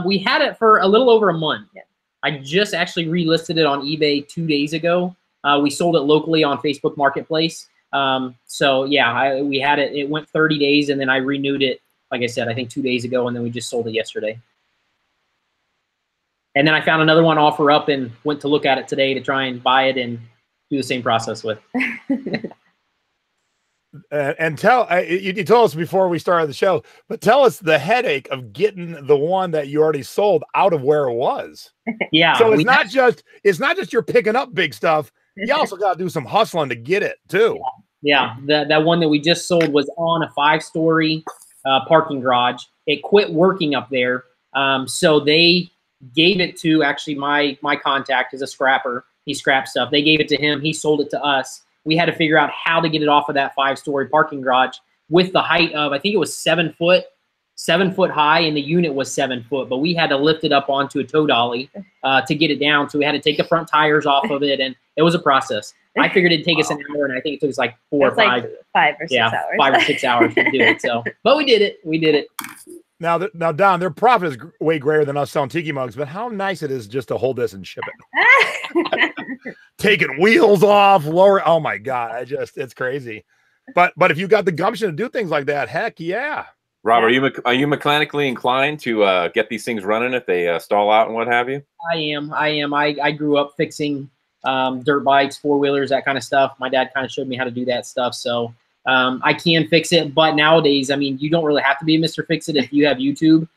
We had it for a little over a month. Yeah. I just actually relisted it on eBay 2 days ago. We sold it locally on Facebook Marketplace. So yeah, we had it. It went 30 days, and then I renewed it. Like I said, I think 2 days ago, and then we just sold it yesterday. And then I found another one offer up and went to look at it today to try and buy it and do the same process with. And you told us before we started the show, but tell us the headache of getting the one that you already sold out of where it was. Yeah. So it's not just you're picking up big stuff. You also got to do some hustling to get it too. Yeah. That one that we just sold was on a 5-story parking garage. It quit working up there. So they gave it to actually my contact is a scrapper. He scraps stuff. They gave it to him. He sold it to us. We had to figure out how to get it off of that 5-story parking garage with the height of, I think it was 7 foot high, and the unit was 7 foot, but we had to lift it up onto a tow dolly to get it down. So we had to take the front tires off of it, and it was a process. I figured it'd take us an hour, and I think it took us like 4 or 5. Like 5 or 6 hours. 5 or 6 hours to do it. So, but we did it. We did it. Now, Don, their profit is way greater than us selling tiki mugs, but how nice it is just to hold this and ship it. Taking wheels off, lower. Oh my God. It's crazy. But if you got the gumption to do things like that, heck yeah. Rob, are you mechanically inclined to get these things running if they stall out and what have you? I am. I grew up fixing dirt bikes, 4-wheelers, that kind of stuff. My dad kind of showed me how to do that stuff. So I can fix it, but nowadays, I mean, you don't really have to be Mr. Fix It if you have YouTube.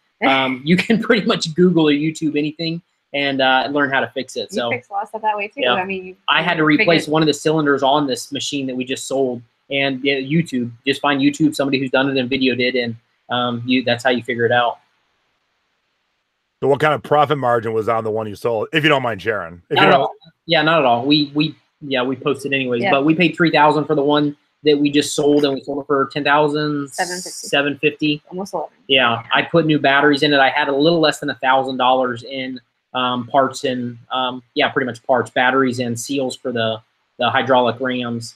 You can pretty much Google or YouTube anything and learn how to fix it. You fix a lot of stuff that way too. Yeah. I mean, I had to replace one of the cylinders on this machine that we just sold, and YouTube. Just find YouTube, somebody who's done it and videoed it, and that's how you figure it out. So, what kind of profit margin was on the one you sold, if you don't mind sharing? Not at all. Yeah, not at all. We posted anyways, but we paid $3,000 for the one that we just sold, and we sold it for $10,750. Almost 11. Yeah, I put new batteries in it. I had a little less than $1,000 in parts and pretty much parts, batteries, and seals for the hydraulic rams.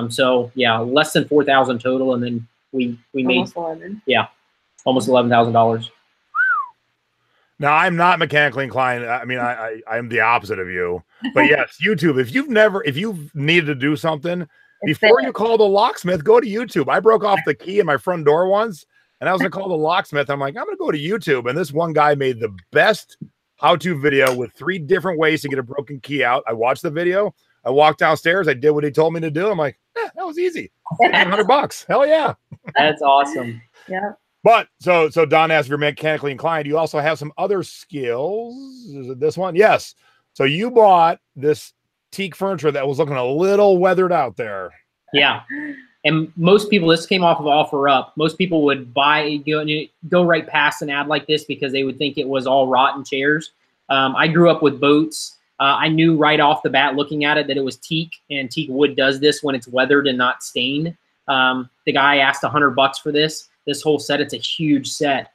So yeah, less than $4,000 total, and then we made almost 11. Yeah, almost $11,000. Now, I'm not mechanically inclined. I mean, I'm the opposite of you. But yes, YouTube. If you've needed to do something. Before you call the locksmith, go to YouTube. I broke off the key in my front door once, and I was going to call the locksmith. I'm like, I'm going to go to YouTube. And this one guy made the best how-to video with 3 different ways to get a broken key out. I watched the video. I walked downstairs. I did what he told me to do. I'm like, that was easy. $100. Hell yeah. That's awesome. Yeah. But so Don asked if you're mechanically inclined. You also have some other skills. Is it this one? Yes. So you bought this teak furniture that was looking a little weathered out there. Yeah. And most people, this came off of Offer Up. Most people would go right past an ad like this because they would think it was all rotten chairs. I grew up with boats. I knew right off the bat looking at it that it was teak, and teak wood does this when it's weathered and not stained. The guy asked $100 for this whole set. It's a huge set.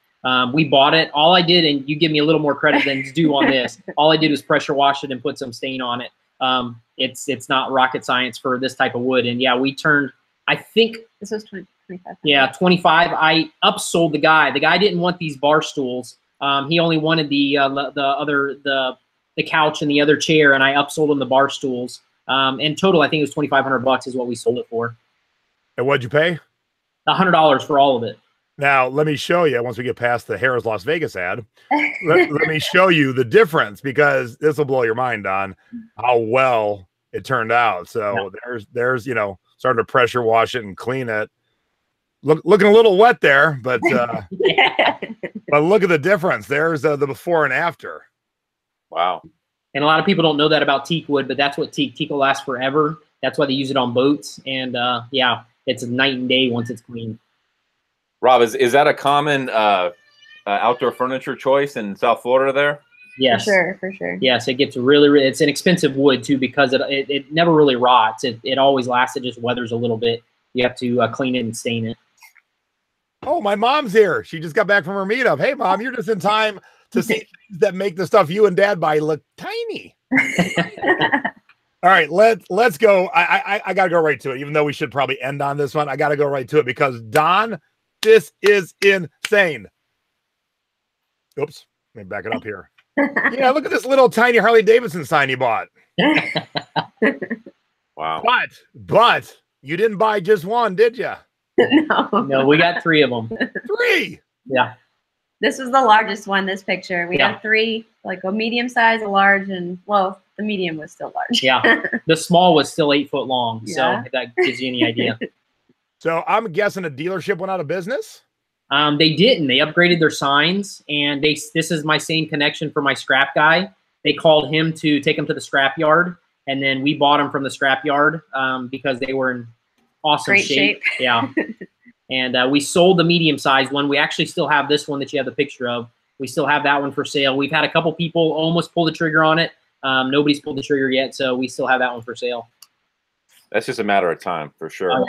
We bought it. All I did, and you give me a little more credit than due on this, all I did was pressure wash it and put some stain on it. It's not rocket science for this type of wood. And yeah, we turned, I think this was 25. Yeah, 25. I upsold the guy. The guy didn't want these bar stools. He only wanted the couch and the other chair, and I upsold him the bar stools. In total, I think it was $2,500 is what we sold it for. And what'd you pay? $100 for all of it. Now, let me show you, once we get past the Harrah's Las Vegas ad, let me show you the difference, because this will blow your mind on how well it turned out. So there's starting to pressure wash it and clean it. looking a little wet there, but but look at the difference. There's the before and after. Wow. And a lot of people don't know that about teak wood, but that's what teak will last forever. That's why they use it on boats. And yeah, it's a night and day once it's clean. Rob, is that a common outdoor furniture choice in South Florida there? Yes. For sure. Yes, it gets really, it's an expensive wood too, because it never really rots. It always lasts. It just weathers a little bit. You have to clean it and stain it. Oh, my mom's here. She just got back from her meetup. Hey, Mom, you're just in time to see things that make the stuff you and Dad buy look tiny. All right, let's go. I got to go right to it, even though we should probably end on this one. I got to go right to it because, Don, this is insane. Oops, let me back it up here. Yeah, look at this little tiny Harley Davidson sign you bought. Wow. But you didn't buy just one, did you? No, we got 3 of them. 3? Yeah. This was the largest one, this picture. We had 3, like a medium size, a large, and, well, the medium was still large. Yeah. The small was still 8 foot long. Yeah. So if that gives you any idea. So I'm guessing a dealership went out of business? They didn't. They upgraded their signs, and this is my same connection for my scrap guy. They called him to take them to the scrap yard, and then we bought them from the scrap yard because they were in awesome Great shape. Yeah. And we sold the medium-sized one. We actually still have this one that you have the picture of. We still have that one for sale. We've had a couple people almost pull the trigger on it. Nobody's pulled the trigger yet, so we still have that one for sale. That's just a matter of time, for sure. Oh,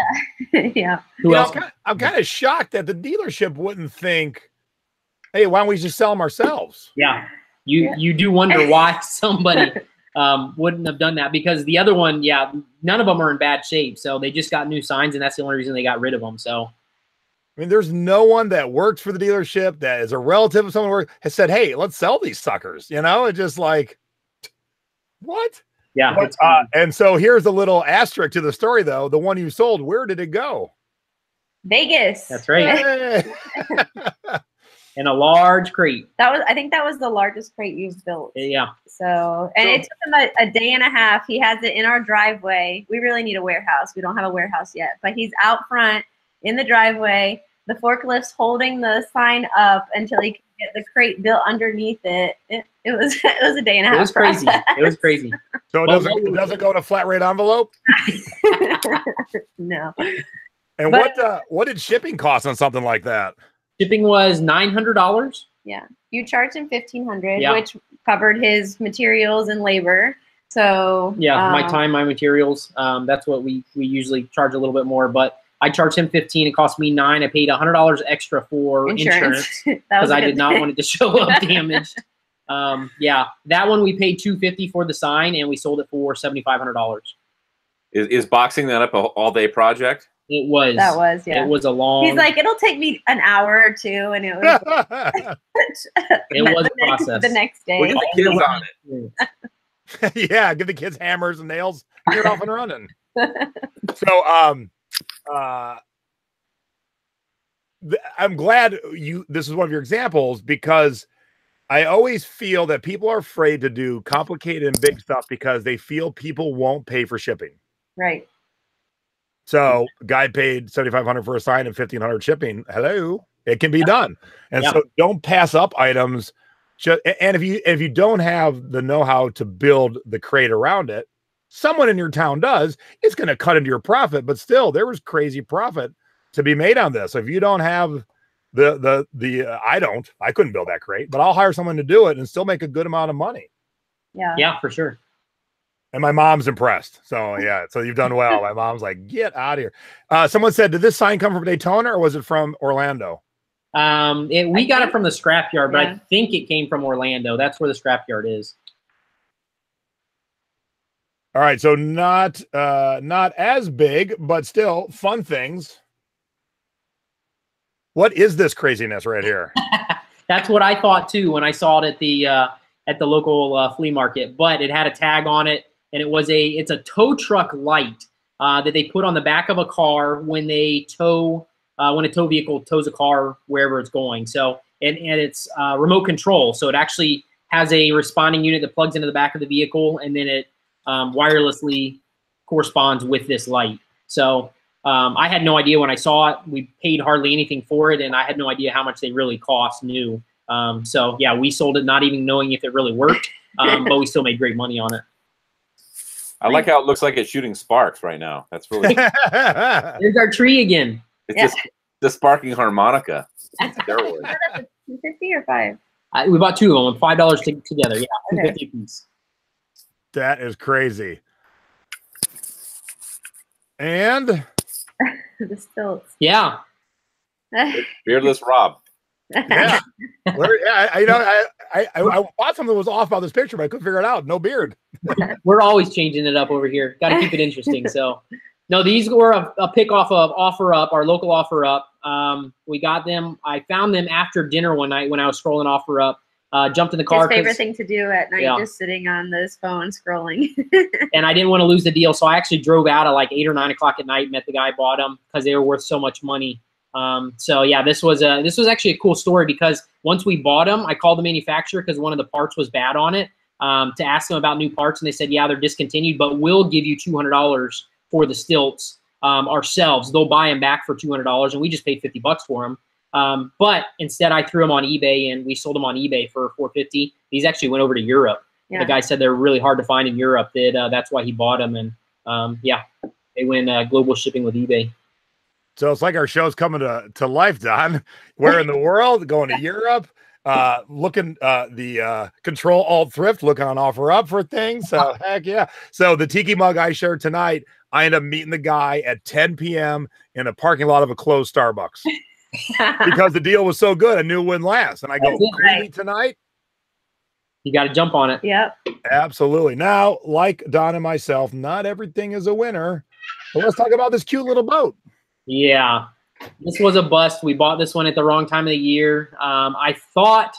yeah. Yeah. Who else? I'm kind of shocked that the dealership wouldn't think, hey, why don't we just sell them ourselves? Yeah. You do wonder why somebody wouldn't have done that, because the other one, yeah, none of them are in bad shape. So they just got new signs, and that's the only reason they got rid of them. So, I mean, there's no one that works for the dealership that is a relative of someone who has said, hey, let's sell these suckers. You know, it's just like, what? Yeah. And so here's a little asterisk to the story, though. The one you sold, where did it go? Vegas. That's right. Hey. In a large crate. I think that was the largest crate you've built. Yeah. So, and it took him a day and a half. He has it in our driveway. We really need a warehouse. We don't have a warehouse yet, but he's out front in the driveway. The forklift's holding the sign up until he can get the crate built underneath it. It was a day and a half. It was crazy. It was crazy. So it doesn't go in a flat rate envelope? No. And what did shipping cost on something like that? Shipping was $900. Yeah, you charged him $1,500, which covered his materials and labor. So yeah, my time, my materials. That's what we usually charge a little bit more, but I charged him $15. It cost me $9. I paid $100 extra for insurance because I did not want it to show up damaged. Yeah, that one we paid $250 for the sign, and we sold it for $7,500. Is boxing that up an all-day project? It was. That was, yeah. It was a long. He's like, it'll take me an hour or 2, and it was. It was a process. The next day. Well, get the kids on it. Yeah, give the kids hammers and nails. You're off and running. So, I'm glad this is one of your examples, because I always feel that people are afraid to do complicated and big stuff because they feel people won't pay for shipping. Right. So guy paid $7,500 for a sign and $1,500 shipping. Hello, it can be done. And so don't pass up items. And if you don't have the know-how to build the crate around it, someone in your town does, it's going to cut into your profit. But still, there was crazy profit to be made on this. So if you don't have I couldn't build that crate, but I'll hire someone to do it and still make a good amount of money. Yeah. Yeah, for sure. And my mom's impressed. So yeah, so you've done well. My mom's like, get out of here. Someone said, did this sign come from Daytona or was it from Orlando? We got it from the scrapyard, but I think it came from Orlando. That's where the scrapyard is. All right, so not as big, but still fun things. What is this craziness right here? That's what I thought too when I saw it at the local flea market. But it had a tag on it, and it's a tow truck light that they put on the back of a car when they tow when a tow vehicle tows a car wherever it's going. So and it's remote control, so it actually has a responding unit that plugs into the back of the vehicle, and then it wirelessly corresponds with this light. So I had no idea when I saw it. We paid hardly anything for it, and I had no idea how much they really cost new. So yeah, we sold it not even knowing if it really worked, but we still made great money on it. I like how it looks like it's shooting sparks right now. That's really There's our tree again. It's just the sparking harmonica. $250 or $5? We bought 2 of them, $5 together. Yeah, $250 a piece. That is crazy. And The stilts. Yeah. Beardless Rob. yeah, I thought something was off about this picture, but I couldn't figure it out. No beard. We're always changing it up over here. Got to keep it interesting. So, no, these were a pick off of OfferUp, our local OfferUp. We got them. I found them after dinner one night when I was scrolling OfferUp. Jumped in the car. His favorite thing to do at night, just sitting on this phone scrolling. And I didn't want to lose the deal, so I actually drove out at like 8 or 9 o'clock at night. Met the guy, bought them because they were worth so much money. So yeah, this was actually a cool story because once we bought them, I called the manufacturer because one of the parts was bad on it to ask them about new parts, and they said, yeah, they're discontinued, but we'll give you $200 for the stilts ourselves. They'll buy them back for $200, and we just paid $50 for them. But instead, I threw them on eBay, and we sold them on eBay for $450. These actually went over to Europe. Yeah. The guy said they're really hard to find in Europe. That's why he bought them, and yeah, they went global shipping with eBay. So it's like our show's coming to life, Don. We're in the world, going to Europe, looking the Control Alt Thrift, looking on OfferUp for things. So heck yeah. So the Tiki Mug I shared tonight, I ended up meeting the guy at 10 p.m. in a parking lot of a closed Starbucks because the deal was so good. I knew it wouldn't last. And I go, really tonight? You got to jump on it. Yep. Absolutely. Now, like Don and myself, not everything is a winner. But let's talk about this cute little boat. Yeah, this was a bust. We bought this one at the wrong time of the year. I thought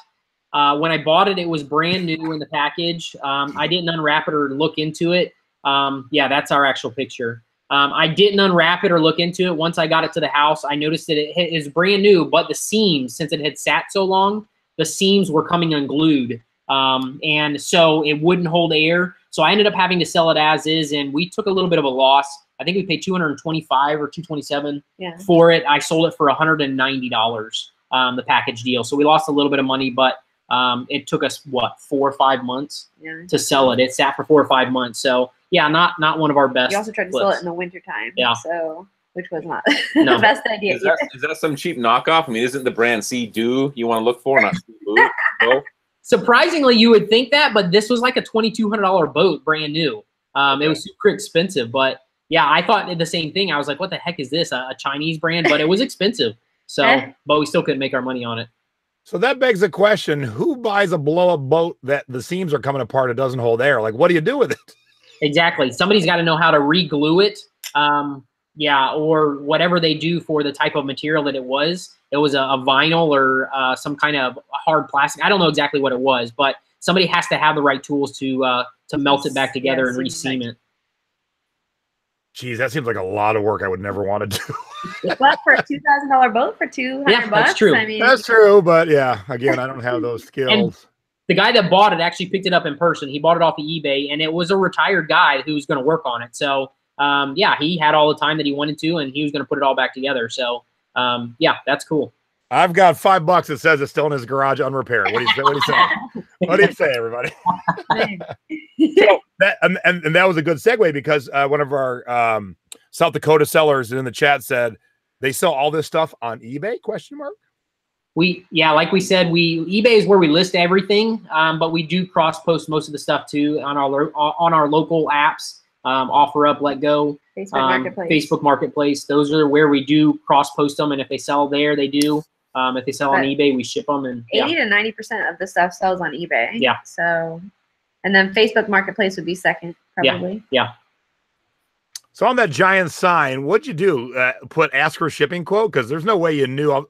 when I bought it, it was brand new in the package. I didn't unwrap it or look into it. Yeah, that's our actual picture. I didn't unwrap it or look into it. Once I got it to the house, I noticed that it is brand new, but the seams, since it had sat so long, the seams were coming unglued. And so it wouldn't hold air. So I ended up having to sell it as is, and we took a little bit of a loss. I think we paid $225 or $227 for it. I sold it for $190, the package deal. So we lost a little bit of money, but it took us, what, 4 or 5 months to sell it. It sat for 4 or 5 months. So, yeah, not one of our best. You also tried to sell it in the wintertime. Yeah. So, which was not the best idea. Is that some cheap knockoff? I mean, isn't the brand Sea-Doo you want to look for, not Sea-Doo? No? Surprisingly, you would think that, but this was like a $2,200 boat, brand new. It was super expensive, but yeah, I thought the same thing. I was like, what the heck is this? A Chinese brand? But it was expensive. So, but we still couldn't make our money on it. So that begs the question, who buys a blow-up boat that the seams are coming apart, it doesn't hold air? Like, what do you do with it? Exactly. Somebody's got to know how to re-glue it. Yeah, or whatever they do for the type of material that it was. It was a vinyl or some kind of hard plastic. I don't know exactly what it was, but somebody has to have the right tools to melt it back together and re-seam it. Geez, that seems like a lot of work I would never want to do. But for a $2,000 boat for $200, yeah, that's true. I mean, that's true, but yeah, again, I don't have those skills. And the guy that bought it actually picked it up in person. He bought it off of eBay, and it was a retired guy who was going to work on it. So, yeah, he had all the time that he wanted to, and he was going to put it all back together. So, yeah, that's cool. I've got $5 that says it's still in his garage unrepaired. What do you say? What do you say? What do you say, everybody? So that and that was a good segue because one of our South Dakota sellers in the chat said they sell all this stuff on eBay? Question mark. Yeah, like we said, eBay is where we list everything, but we do cross post most of the stuff too on our local apps. OfferUp, Let Go, Facebook Marketplace. Those are where we do cross post them, and if they sell there, they do. If they sell on eBay, we ship them. And 80 to 90% of the stuff sells on eBay. Yeah. So, and then Facebook Marketplace would be second, probably. Yeah. So on that giant sign, what'd you do? Put ask for shipping quote? Because there's no way you knew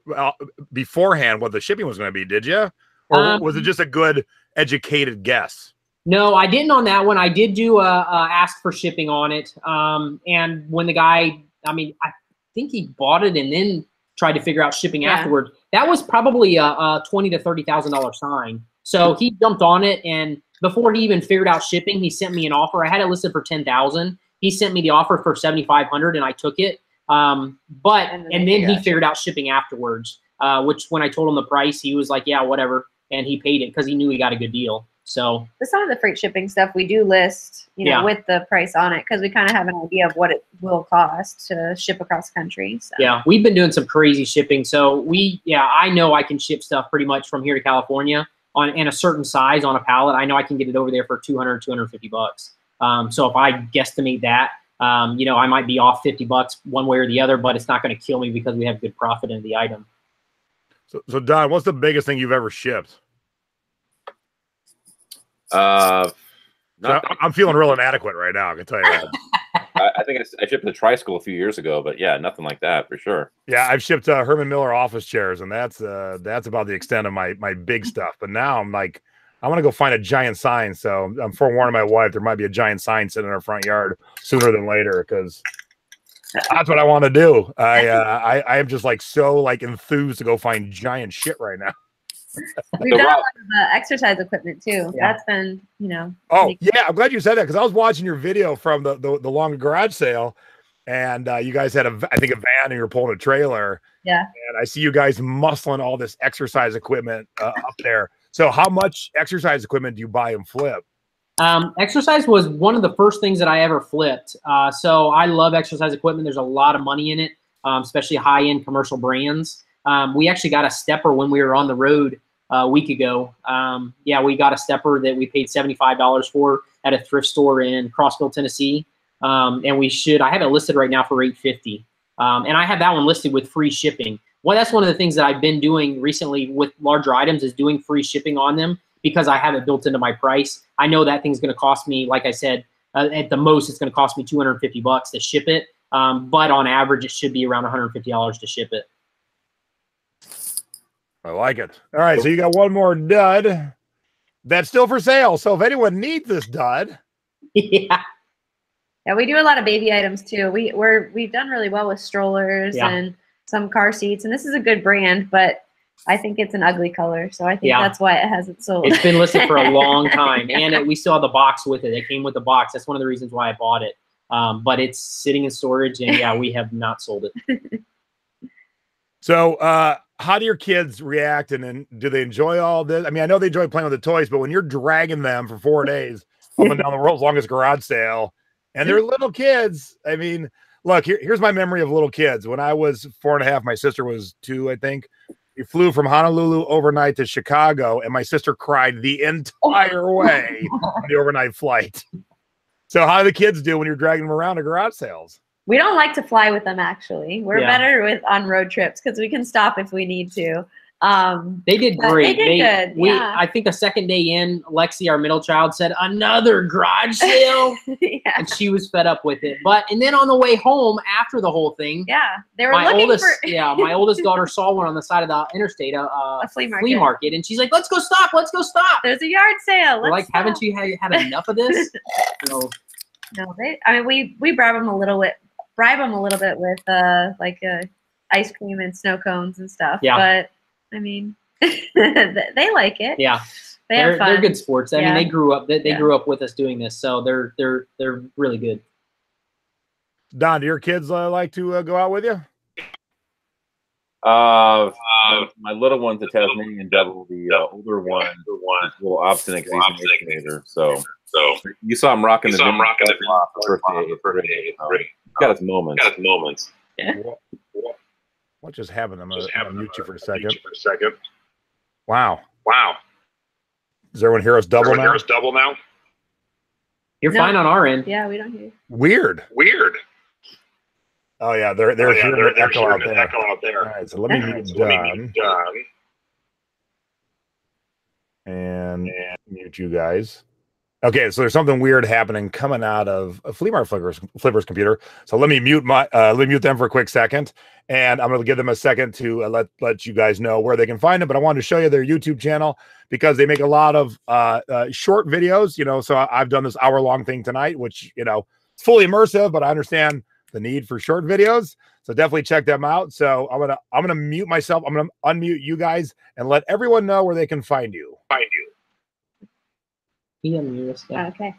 beforehand what the shipping was going to be, did you? Or was it just a good educated guess? No, I didn't on that one. I did do ask for shipping on it. And when the guy, I mean, I think he bought it and then tried to figure out shipping afterward. That was probably a $20,000 to $30,000 sign. So he jumped on it, and before he even figured out shipping, he sent me an offer. I had it listed for $10,000. He sent me the offer for $7,500, and I took it. But and then he figured out shipping afterwards, which when I told him the price, he was like, yeah, whatever. And he paid it because he knew he got a good deal. So some of the freight shipping stuff we do list, you know, with the price on it, because we kind of have an idea of what it will cost to ship across the country. So. Yeah, we've been doing some crazy shipping. So I know I can ship stuff pretty much from here to California in a certain size on a pallet. I know I can get it over there for $200, $250. So if I guesstimate that, you know, I might be off $50 one way or the other, but it's not going to kill me because we have good profit in the item. So Don, what's the biggest thing you've ever shipped? I'm feeling real inadequate right now. I can tell you that. I think I shipped the Tri-School a few years ago, but yeah, nothing like that for sure. Yeah, I've shipped Herman Miller office chairs, and that's about the extent of my big stuff. But now I'm like, I want to go find a giant sign. So I'm forewarning my wife there might be a giant sign sitting in our front yard sooner than later, because that's what I want to do. I am just like so like enthused to go find giant shit right now. We've done a lot of exercise equipment too. Yeah. That's been, you know. Oh yeah, I'm glad you said that, because I was watching your video from the long garage sale, and you guys had I think a van and you were pulling a trailer. Yeah. And I see you guys muscling all this exercise equipment up there. So how much exercise equipment do you buy and flip? Exercise was one of the first things that I ever flipped. So I love exercise equipment. There's a lot of money in it, especially high-end commercial brands. We actually got a stepper when we were on the road a week ago. Yeah, we got a stepper that we paid $75 for at a thrift store in Crossville, Tennessee. And I have it listed right now for $850. And I have that one listed with free shipping. Well, that's one of the things that I've been doing recently with larger items is doing free shipping on them, because I have it built into my price. I know that thing's going to cost me, like I said, at the most, it's going to cost me $250 to ship it. But on average, it should be around $150 to ship it. I like it. All right, so you got one more dud that's still for sale. So if anyone needs this dud. Yeah, we do a lot of baby items too. We've done really well with strollers and some car seats, and this is a good brand, but I think it's an ugly color, so I think that's why it hasn't sold. It's been listed for a long time, and we still have the box with it. It came with the box. That's one of the reasons why I bought it. But it's sitting in storage, and we have not sold it. So how do your kids react, and do they enjoy all this? I mean, I know they enjoy playing with the toys, but when you're dragging them for 4 days up and down the world's longest garage sale, and they're little kids, I mean, look, here's my memory of little kids. When I was 4.5, my sister was 2, I think. We flew from Honolulu overnight to Chicago, and my sister cried the entire way on the overnight flight. So how do the kids do when you're dragging them around to garage sales? We don't like to fly with them, actually. We're better on road trips because we can stop if we need to. They did great. They did good. I think the second day in, Lexi, our middle child, said, "Another garage sale," and she was fed up with it. And then on the way home after the whole thing, they were looking for. My oldest daughter saw one on the side of the interstate, a flea market, and she's like, "Let's go stop! Let's go stop! There's a yard sale." We're like, haven't you had enough of this? No, I mean, we bribe them a little bit with like ice cream and snow cones and stuff. Yeah. But I mean, they like it. Yeah. They're good sports. I mean, they grew up. They grew up with us doing this, so they're really good. Don, do your kids like to go out with you? My little one's a Tasmanian devil. The older one is a little obstinate because he's an excavator. So you saw him rocking the birthday. Got his moments. Yeah. What just happened? I'm gonna mute you for a second. Wow. Does everyone hear us double now? You're fine on our end. Yeah, we don't hear you. Weird. Oh yeah, they're hearing the echo out there. All right, so let me mute Don. And mute you guys. Okay, so there's something weird happening coming out of a Flea Market Flipper's computer. So let me mute them for a quick second, and I'm going to give them a second to let you guys know where they can find them. But I wanted to show you their YouTube channel because they make a lot of short videos. You know, so I've done this hour-long thing tonight, which is fully immersive, but I understand the need for short videos. So definitely check them out. So I'm gonna mute myself. I'm gonna unmute you guys and let everyone know where they can find you. Okay.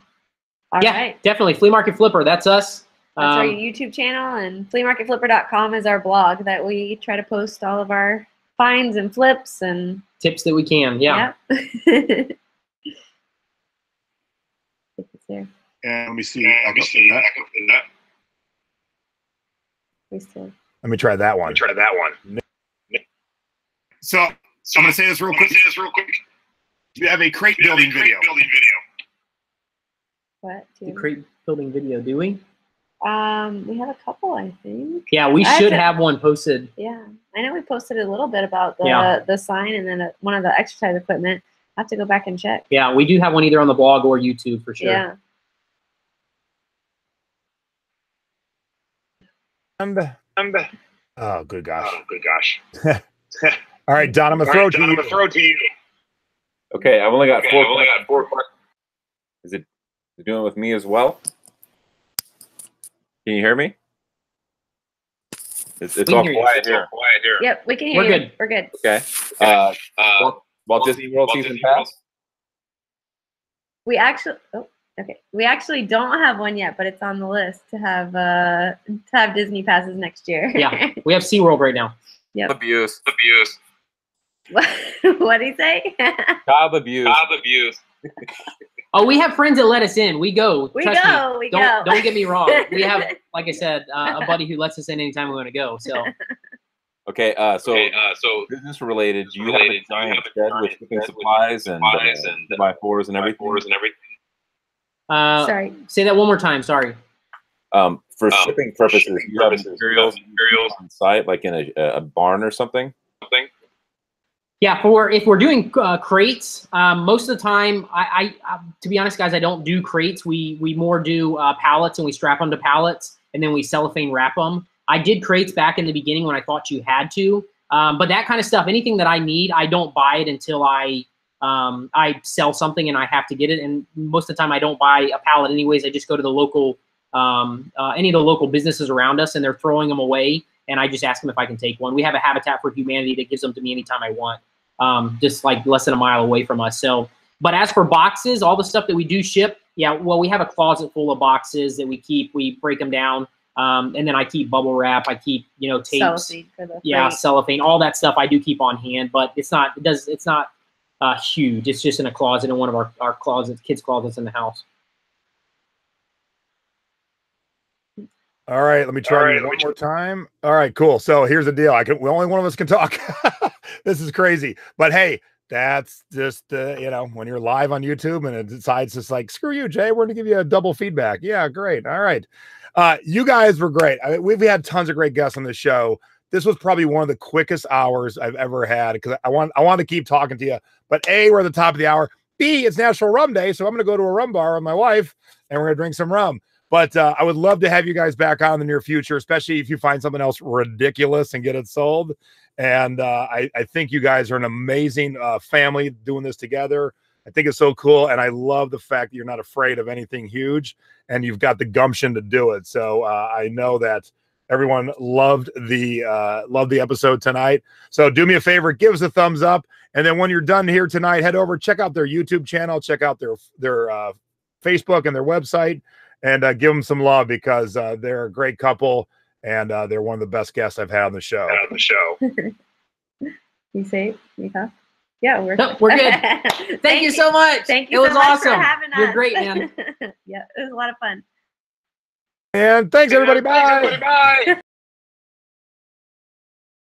All right. Definitely. Flea Market Flipper. That's us. That's our YouTube channel, and fleamarketflipper.com is our blog that we try to post all of our finds and flips and tips that we can. Yeah. Yep. And let me see. I can see that. Let me try that one. So I'm going to say this real quick. We have a crate building video. What? The crate building video, do we? We have a couple, I think. Yeah, we should have one posted. Yeah, I know we posted a little bit about the sign and then one of the exercise equipment. I have to go back and check. Yeah, we do have one either on the blog or YouTube for sure. Yeah. Oh, good gosh. All right, Don, I'm going to throw to you. Okay, I've only got four questions. Is it doing it with me as well? Can you hear me? It's all quiet here. Yep, we can hear you. Good. We're good. Okay. Walt Disney World season pass? We actually don't have one yet, but it's on the list to have Disney passes next year. Yeah, we have SeaWorld right now. Yep. Abuse. What'd he say? Child abuse. Oh, we have friends that let us in. We go. We Trust go. me. Don't get me wrong. We have, like I said, a buddy who lets us in anytime we want to go. So. Okay. So business related. Do you have a giant shed with shipping supplies and 2x4s and everything? Sorry. Say that one more time. Sorry. For shipping purposes, do you have materials on site, like in a barn or something? Yeah, if we're doing crates, most of the time, I to be honest, guys, I don't do crates. We more do pallets, and we strap them to pallets, and then we cellophane wrap them. I did crates back in the beginning when I thought you had to, but that kind of stuff, anything that I need, I don't buy it until I sell something and I have to get it. And most of the time, I don't buy a pallet anyways. I just go to the local, any of the local businesses around us, and they're throwing them away. And I just ask them if I can take one. We have a Habitat for Humanity that gives them to me anytime I want, just like less than a mile away from us. So, but as for boxes, all the stuff that we do ship, yeah, well, we have a closet full of boxes that we keep. We break them down, and then I keep bubble wrap. I keep, tapes. Cellophane for the yeah, freight. cellophane, all that stuff I do keep on hand, but it's not huge. It's just in a closet in one of our closets, kids' closets in the house. All right, let me try one more time. All right, cool. So here's the deal. Only one of us can talk. This is crazy. But hey, that's just, when you're live on YouTube and it decides just like, screw you, Jay, we're going to give you a double feedback. Yeah, great. All right. You guys were great. We've had tons of great guests on this show. This was probably one of the quickest hours I've ever had because I want to keep talking to you. But A, we're at the top of the hour. B, it's National Rum Day, so I'm going to go to a rum bar with my wife, and we're going to drink some rum. But I would love to have you guys back on in the near future, especially if you find something else ridiculous and get it sold. And I think you guys are an amazing family doing this together. I think it's so cool. And I love the fact that you're not afraid of anything huge and you've got the gumption to do it. So I know that everyone loved the episode tonight. So do me a favor, give us a thumbs up. And then when you're done here tonight, head over, check out their YouTube channel, check out their Facebook and their website. And give them some love because they're a great couple and they're one of the best guests I've had on the show. You say, Mika? Yeah, we're good. Thank you so much. Thank you. It was so much awesome. for having us. You're great, man. Yeah, it was a lot of fun. And thanks, everybody. Bye.